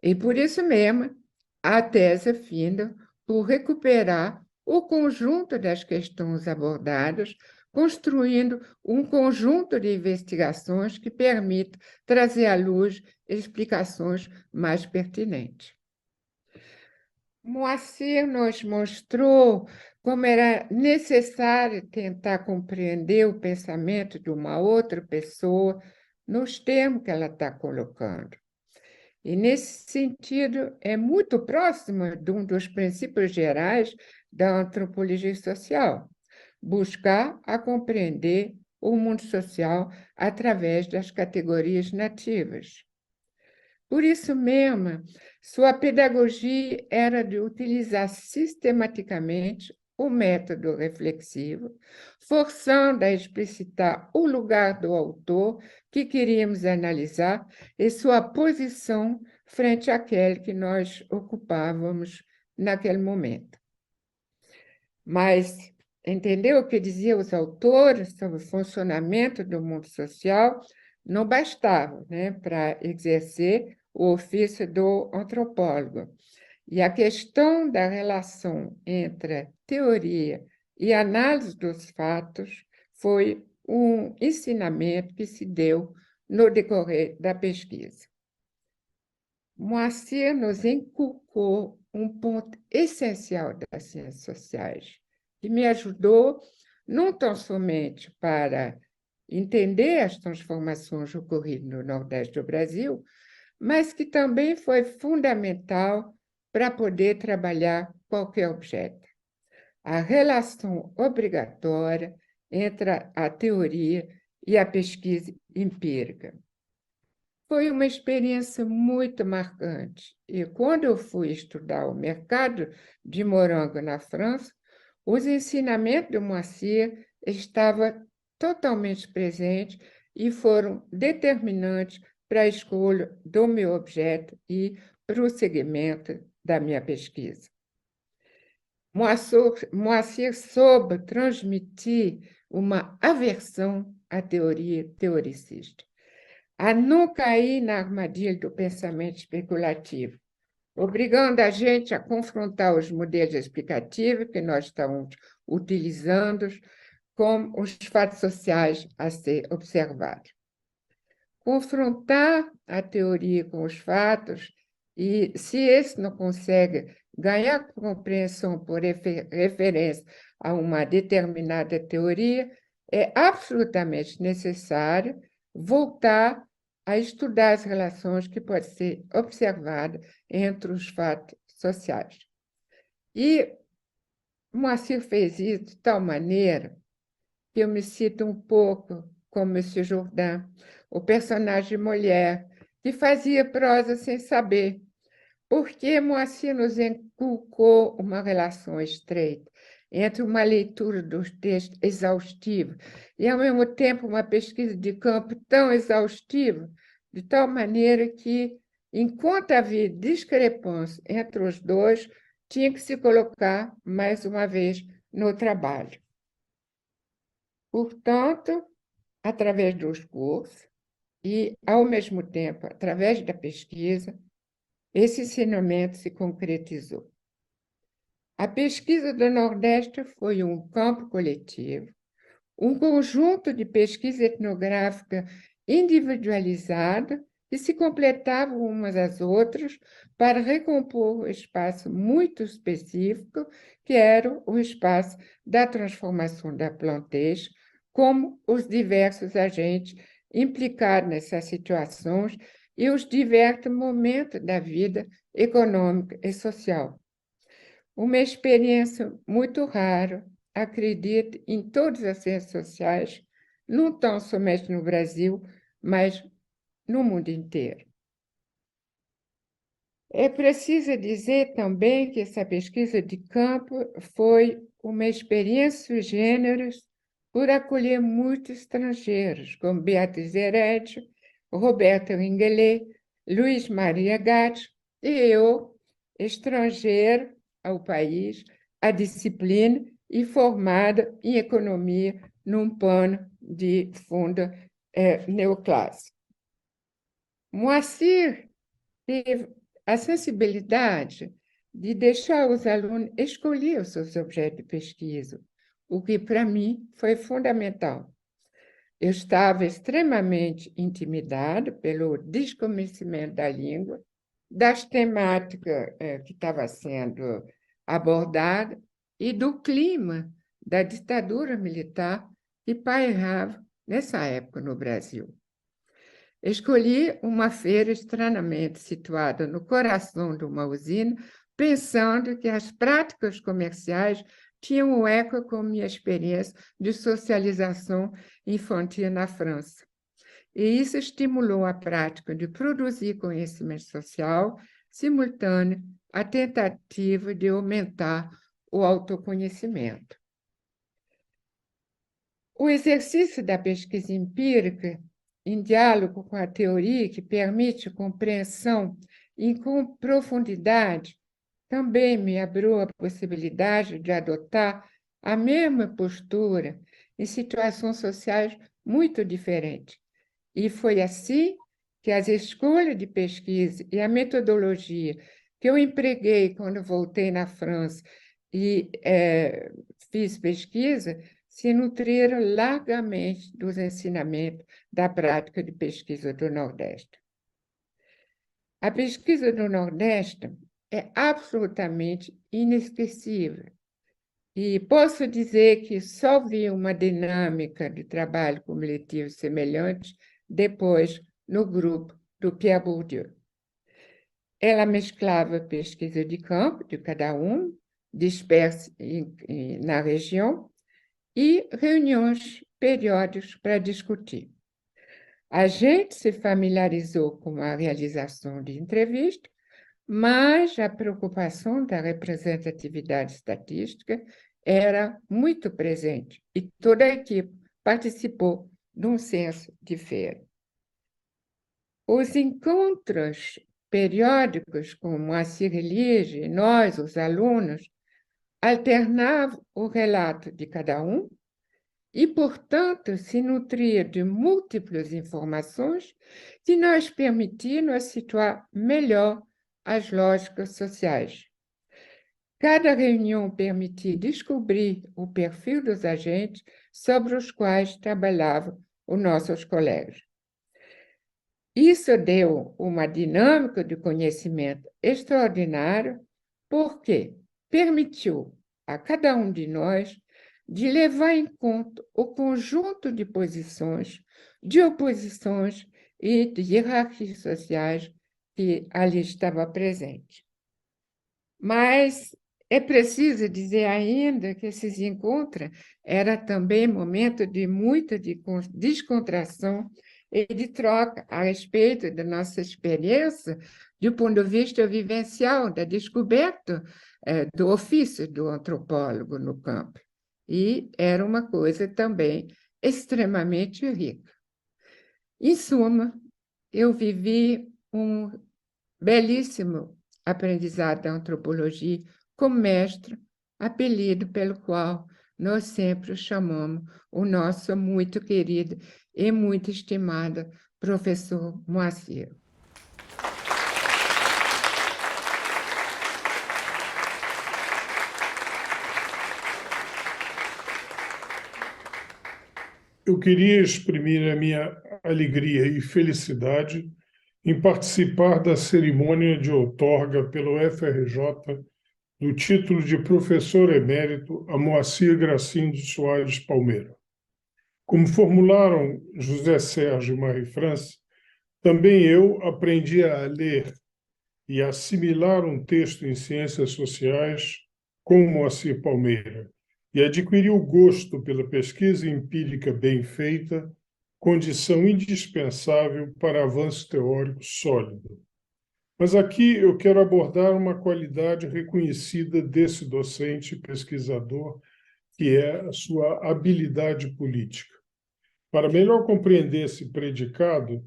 E, por isso mesmo, a tese finda por recuperar o conjunto das questões abordadas, construindo um conjunto de investigações que permita trazer à luz explicações mais pertinentes. Moacir nos mostrou como era necessário tentar compreender o pensamento de uma outra pessoa nos termos que ela está colocando. E, nesse sentido, é muito próximo de um dos princípios gerais da antropologia social, buscar a compreender o mundo social através das categorias nativas. Por isso mesmo, sua pedagogia era de utilizar sistematicamente o método reflexivo, forçando a explicitar o lugar do autor que queríamos analisar e sua posição frente àquele que nós ocupávamos naquele momento. Mas entender o que diziam os autores sobre o funcionamento do mundo social não bastava, né, para exercer o ofício do antropólogo. E a questão da relação entre teoria e análise dos fatos foi um ensinamento que se deu no decorrer da pesquisa. Moacir nos inculcou um ponto essencial das ciências sociais, que me ajudou não tão somente para entender as transformações ocorridas no Nordeste do Brasil, mas que também foi fundamental para poder trabalhar qualquer objeto. A relação obrigatória entre a teoria e a pesquisa empírica. Foi uma experiência muito marcante. E, quando eu fui estudar o mercado de morango na França, os ensinamentos do Moacir estavam totalmente presentes e foram determinantes para a escolha do meu objeto e para o segmento da minha pesquisa. Moacir soube transmitir uma aversão à teoria teoricista, a não cair na armadilha do pensamento especulativo, obrigando a gente a confrontar os modelos explicativos que nós estamos utilizando com os fatos sociais a ser observados. Confrontar a teoria com os fatos, e se esse não consegue ganhar compreensão por referência a uma determinada teoria, é absolutamente necessário voltar a estudar as relações que podem ser observadas entre os fatos sociais. E Moacir fez isso de tal maneira que eu me sinto um pouco como M. Jourdain, o personagem mulher, que fazia prosa sem saber, porque Moacir nos inculcou uma relação estreita entre uma leitura dos textos exaustiva e, ao mesmo tempo, uma pesquisa de campo tão exaustiva, de tal maneira que, enquanto havia discrepância entre os dois, tinha que se colocar, mais uma vez, no trabalho. Portanto, através dos cursos e, ao mesmo tempo, através da pesquisa, esse ensinamento se concretizou. A pesquisa do Nordeste foi um campo coletivo, um conjunto de pesquisa etnográfica individualizada que se completavam umas às outras para recompor o espaço muito específico, que era o espaço da transformação da plantation, como os diversos agentes implicados nessas situações e os diversos momentos da vida econômica e social. Uma experiência muito rara, acredito, em todas as ciências sociais, não tão somente no Brasil, mas no mundo inteiro. É preciso dizer também que essa pesquisa de campo foi uma experiência sui generis por acolher muitos estrangeiros, como Beatriz Herédio, Roberto Ringuelê, Luiz Maria Gatti e eu, estrangeiro ao país, à disciplina e formada em economia num pano de fundo neoclássico. Moacir teve a sensibilidade de deixar os alunos escolher os seus objetos de pesquisa, o que, para mim, foi fundamental. Eu estava extremamente intimidada pelo desconhecimento da língua, das temáticas que estava sendo abordada e do clima da ditadura militar que pairava nessa época no Brasil. Escolhi uma feira estranhamente situada no coração de uma usina, pensando que as práticas comerciais tinham um eco com minha experiência de socialização infantil na França. E isso estimulou a prática de produzir conhecimento social, simultâneo à tentativa de aumentar o autoconhecimento. O exercício da pesquisa empírica, em diálogo com a teoria que permite compreensão e com profundidade, também me abriu a possibilidade de adotar a mesma postura em situações sociais muito diferentes. E foi assim que as escolhas de pesquisa e a metodologia que eu empreguei quando voltei na França e fiz pesquisa se nutriram largamente dos ensinamentos da prática de pesquisa do Nordeste. A pesquisa do Nordeste é absolutamente inesquecível. E posso dizer que só vi uma dinâmica de trabalho coletivo semelhante depois no grupo do Pierre Bourdieu. Ela mesclava pesquisa de campo de cada um, dispersa na região, e reuniões periódicas para discutir. A gente se familiarizou com a realização de entrevistas, mas a preocupação da representatividade estatística era muito presente e toda a equipe participou de um censo de feira. Os encontros periódicos com Moacir Elige e nós, os alunos, alternavam o relato de cada um e, portanto, se nutria de múltiplas informações que nos permitiram situar melhor as lógicas sociais. Cada reunião permitia descobrir o perfil dos agentes sobre os quais trabalhavam os nossos colegas. Isso deu uma dinâmica de conhecimento extraordinária, porque permitiu a cada um de nós de levar em conta o conjunto de posições, de oposições e de hierarquias sociais que ali estava presente. Mas é preciso dizer ainda que esses encontros era também momento de muita descontração e de troca a respeito da nossa experiência do ponto de vista vivencial, da descoberta do ofício do antropólogo no campo. E era uma coisa também extremamente rica. Em suma, eu vivi um belíssimo aprendizado da antropologia como mestre, apelido pelo qual nós sempre chamamos o nosso muito querido e muito estimado professor Moacir. Eu queria exprimir a minha alegria e felicidade em participar da cerimônia de outorga pelo FRJ do título de professor emérito a Moacir Gracindo de Soares Palmeira. Como formularam José Sérgio e Marie-France, também eu aprendi a ler e assimilar um texto em ciências sociais com Moacir Palmeira e adquiri o gosto pela pesquisa empírica bem feita, condição indispensável para avanço teórico sólido. Mas aqui eu quero abordar uma qualidade reconhecida desse docente pesquisador, que é a sua habilidade política. Para melhor compreender esse predicado,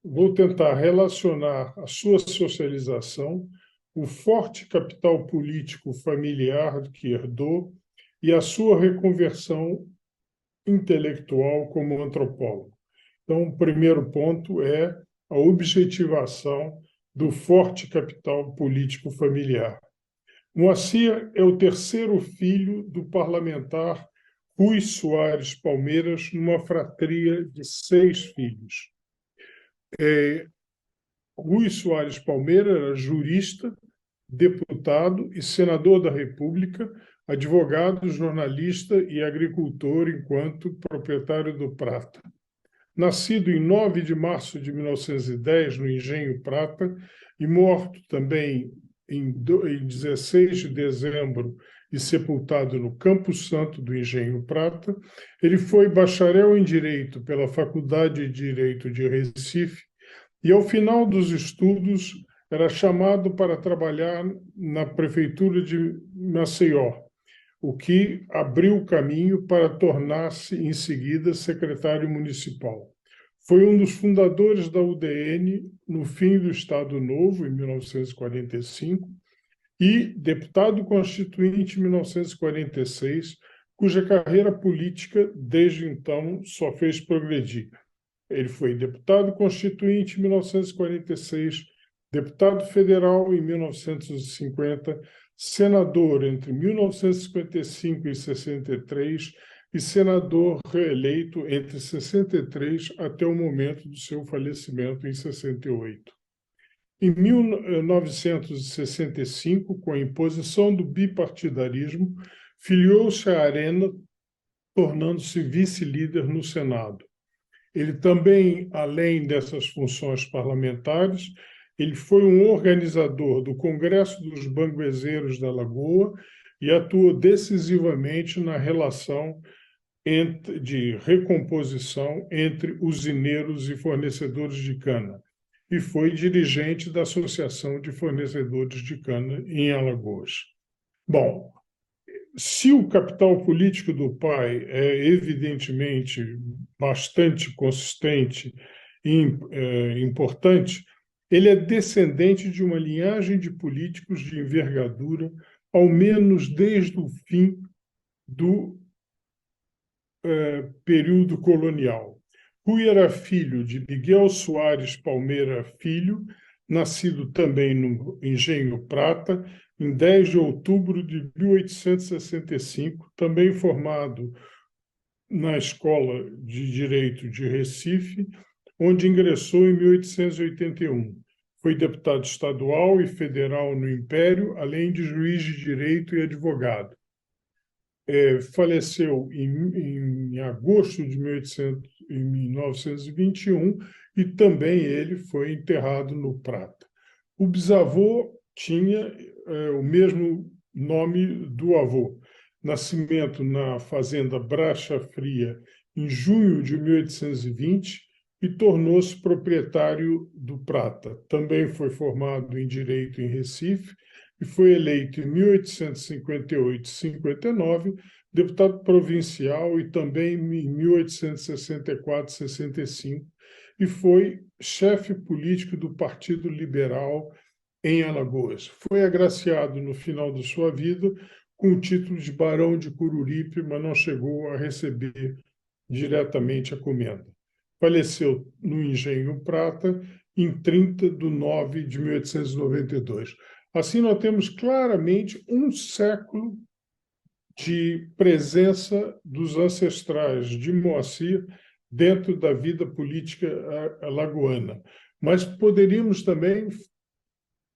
vou tentar relacionar a sua socialização, o forte capital político familiar que herdou e a sua reconversão intelectual como antropólogo. Então, o primeiro ponto é a objetivação do forte capital político familiar. Moacir é o terceiro filho do parlamentar Rui Soares Palmeiras, numa fratria de 6 filhos. Rui Soares Palmeiras era jurista, deputado e senador da República, advogado, jornalista e agricultor enquanto proprietário do Prata. Nascido em 9 de março de 1910, no Engenho Prata, e morto também em 16 de dezembro e sepultado no Campo Santo do Engenho Prata, ele foi bacharel em Direito pela Faculdade de Direito de Recife e, ao final dos estudos, era chamado para trabalhar na Prefeitura de Maceió, o que abriu o caminho para tornar-se, em seguida, secretário municipal. Foi um dos fundadores da UDN no fim do Estado Novo, em 1945, e deputado constituinte em 1946, cuja carreira política, desde então, só fez progredir. Ele foi deputado constituinte em 1946, deputado federal em 1950, senador entre 1955 e 63 e senador reeleito entre 63 até o momento do seu falecimento em 68. Em 1965, com a imposição do bipartidarismo, filiou-se à Arena, tornando-se vice-líder no Senado. Ele também, além dessas funções parlamentares, ele foi um organizador do Congresso dos Banguezeiros da Lagoa e atuou decisivamente na relação de recomposição entre usineiros e fornecedores de cana, e foi dirigente da Associação de Fornecedores de Cana em Alagoas. Bom, se o capital político do pai é evidentemente bastante consistente e importante, ele é descendente de uma linhagem de políticos de envergadura, ao menos desde o fim do período colonial. Rui era filho de Miguel Soares Palmeira Filho, nascido também no Engenho Prata, em 10 de outubro de 1865, também formado na Escola de Direito de Recife, onde ingressou em 1881. Foi deputado estadual e federal no Império, além de juiz de direito e advogado. Faleceu em agosto de 1921 e também ele foi enterrado no Prata. O bisavô tinha o mesmo nome do avô. Nascimento na fazenda Bracha Fria em junho de 1820 e tornou-se proprietário do Prata. Também foi formado em Direito em Recife e foi eleito em 1858 e 59 deputado provincial e também em 1864 e 65 e foi chefe político do Partido Liberal em Alagoas. Foi agraciado no final de sua vida com o título de Barão de Cururipe, mas não chegou a receber diretamente a comenda. Faleceu no Engenho Prata em 30 de nove de 1892. Assim, nós temos claramente um século de presença dos ancestrais de Moacir dentro da vida política alagoana. Mas poderíamos também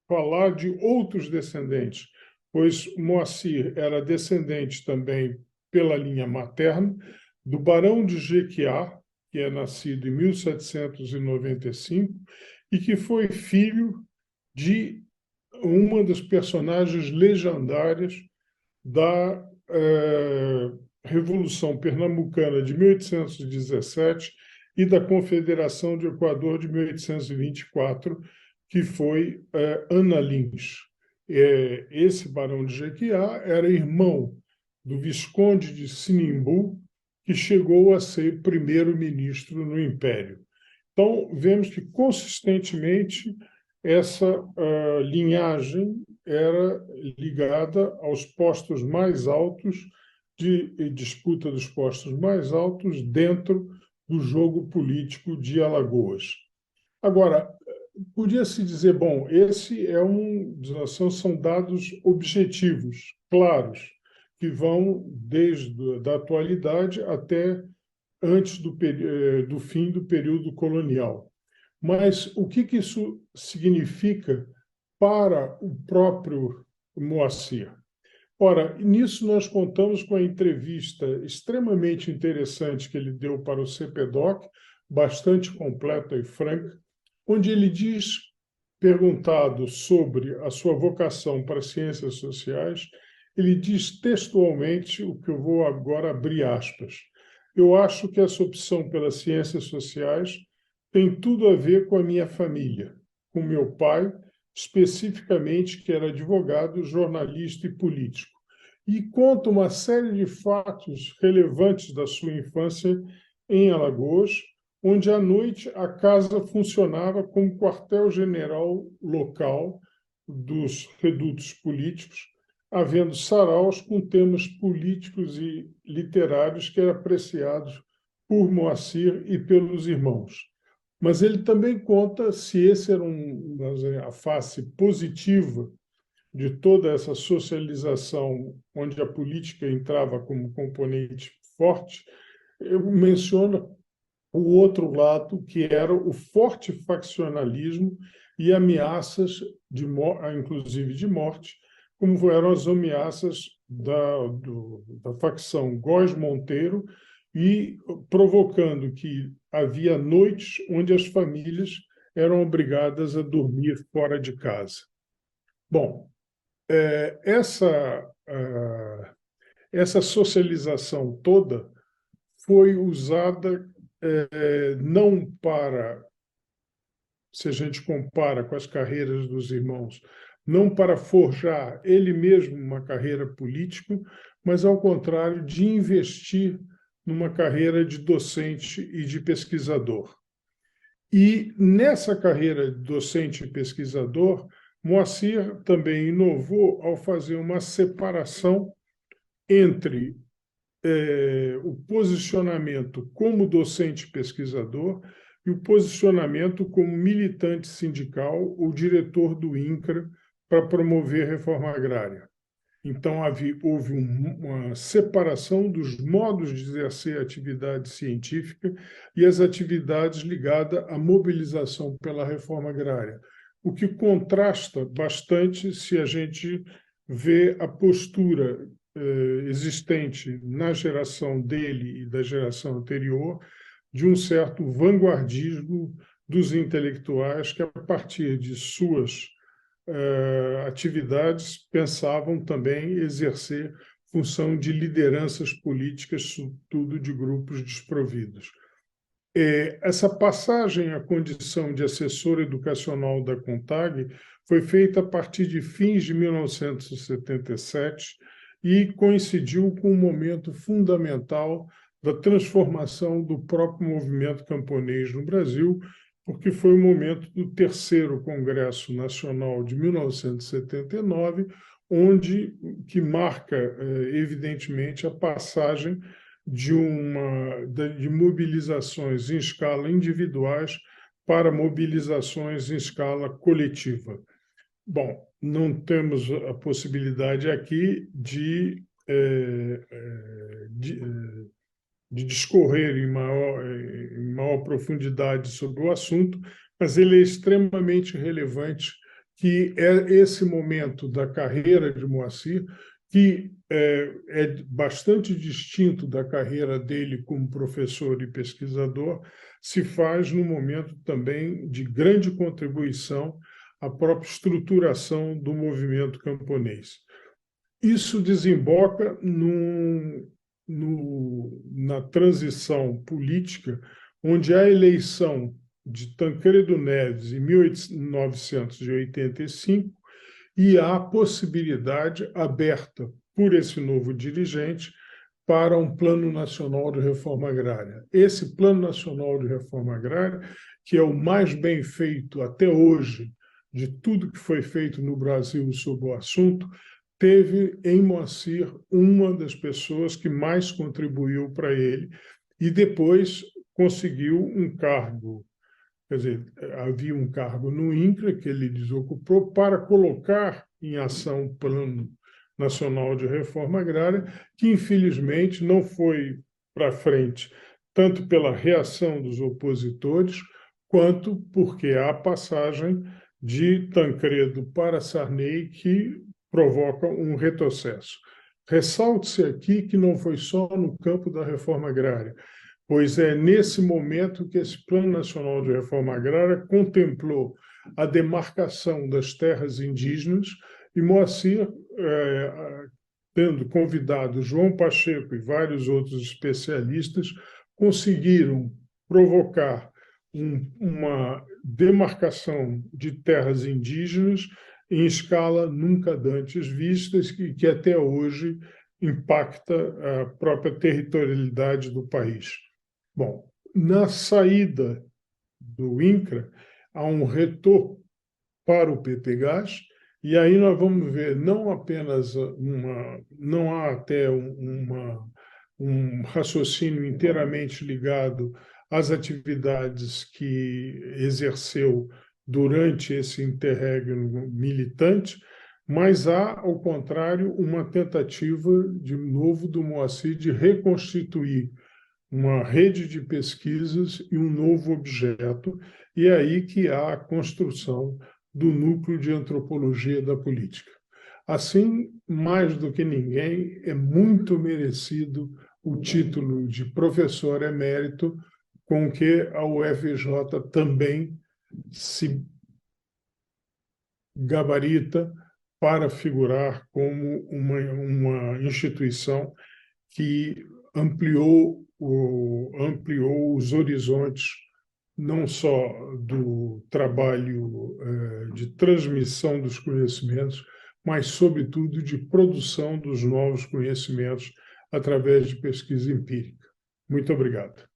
falar de outros descendentes, pois Moacir era descendente também pela linha materna do Barão de Jequiá, que é nascido em 1795 e que foi filho de uma das personagens legendárias da Revolução Pernambucana de 1817 e da Confederação de Equador de 1824, que foi Ana Lins. Esse barão de Jequiá era irmão do Visconde de Sinimbu, que chegou a ser primeiro-ministro no Império. Então, vemos que, consistentemente, essa linhagem era ligada aos postos mais altos, de disputa dos postos mais altos dentro do jogo político de Alagoas. Agora, podia-se dizer, bom, esse são dados objetivos, claros, que vão desde a atualidade até antes do fim do período colonial. Mas o que isso significa para o próprio Moacir? Ora, nisso nós contamos com a entrevista extremamente interessante que ele deu para o CPDOC, bastante completa e franca, onde ele diz, perguntado sobre a sua vocação para as ciências sociais, ele diz textualmente o que eu vou agora abrir aspas. Eu acho que essa opção pelas ciências sociais tem tudo a ver com a minha família, com meu pai, especificamente, que era advogado, jornalista e político. E conta uma série de fatos relevantes da sua infância em Alagoas, onde à noite a casa funcionava como quartel-general local dos redutos políticos, havendo saraus com temas políticos e literários que eram apreciados por Moacir e pelos irmãos. Mas ele também conta se esse era a face positiva de toda essa socialização, onde a política entrava como componente forte. Eu menciono o outro lado, que era o forte faccionalismo e ameaças, inclusive de morte, como eram as ameaças da facção Góes Monteiro, e provocando que havia noites onde as famílias eram obrigadas a dormir fora de casa. Bom, essa socialização toda foi usada não para, se a gente compara com as carreiras dos irmãos, não para forjar ele mesmo uma carreira política, mas, ao contrário, de investir numa carreira de docente e de pesquisador. E, nessa carreira de docente e pesquisador, Moacir também inovou ao fazer uma separação entre o posicionamento como docente e pesquisador e o posicionamento como militante sindical ou diretor do INCRA para promover a reforma agrária. Então, houve uma separação dos modos de exercer a atividade científica e as atividades ligadas à mobilização pela reforma agrária, o que contrasta bastante se a gente vê a postura existente na geração dele e da geração anterior de um certo vanguardismo dos intelectuais que, a partir de suas atividades, pensavam também exercer função de lideranças políticas, sobretudo de grupos desprovidos. Essa passagem à condição de assessor educacional da CONTAG foi feita a partir de fins de 1977 e coincidiu com um momento fundamental da transformação do próprio movimento camponês no Brasil, porque foi o momento do terceiro Congresso Nacional de 1979, que marca, evidentemente, a passagem de mobilizações em escala individuais para mobilizações em escala coletiva. Bom, não temos a possibilidade aqui de discorrer em maior profundidade sobre o assunto, mas ele é extremamente relevante, que é esse momento da carreira de Moacir, que é bastante distinto da carreira dele como professor e pesquisador, se faz num momento também de grande contribuição à própria estruturação do movimento camponês. Isso desemboca na transição política, onde a eleição de Tancredo Neves em 1985 e a possibilidade aberta por esse novo dirigente para um Plano Nacional de Reforma Agrária. Esse Plano Nacional de Reforma Agrária, que é o mais bem feito até hoje de tudo que foi feito no Brasil sobre o assunto, teve em Moacir uma das pessoas que mais contribuiu para ele e depois conseguiu um cargo. Quer dizer, havia um cargo no INCRA que ele desocupou para colocar em ação o Plano Nacional de Reforma Agrária, que infelizmente não foi para frente, tanto pela reação dos opositores, quanto porque há a passagem de Tancredo para Sarney que provoca um retrocesso. Ressalte-se aqui que não foi só no campo da reforma agrária, pois é nesse momento que esse Plano Nacional de Reforma Agrária contemplou a demarcação das terras indígenas e Moacir, tendo convidado João Pacheco e vários outros especialistas, conseguiram provocar uma demarcação de terras indígenas em escala nunca antes vistas e que até hoje impacta a própria territorialidade do país. Bom, na saída do INCRA, há um retorno para o PPGás, e aí nós vamos ver não apenas não há até um raciocínio inteiramente ligado às atividades que exerceu durante esse interregno militante, mas há, ao contrário, uma tentativa, de novo, do Moacir de reconstituir uma rede de pesquisas e um novo objeto, e é aí que há a construção do núcleo de antropologia da política. Assim, mais do que ninguém, é muito merecido o título de professor emérito com que a UFRJ também se gabarita para figurar como uma instituição que ampliou os horizontes não só do trabalho de transmissão dos conhecimentos, mas, sobretudo, de produção dos novos conhecimentos através de pesquisa empírica. Muito obrigado.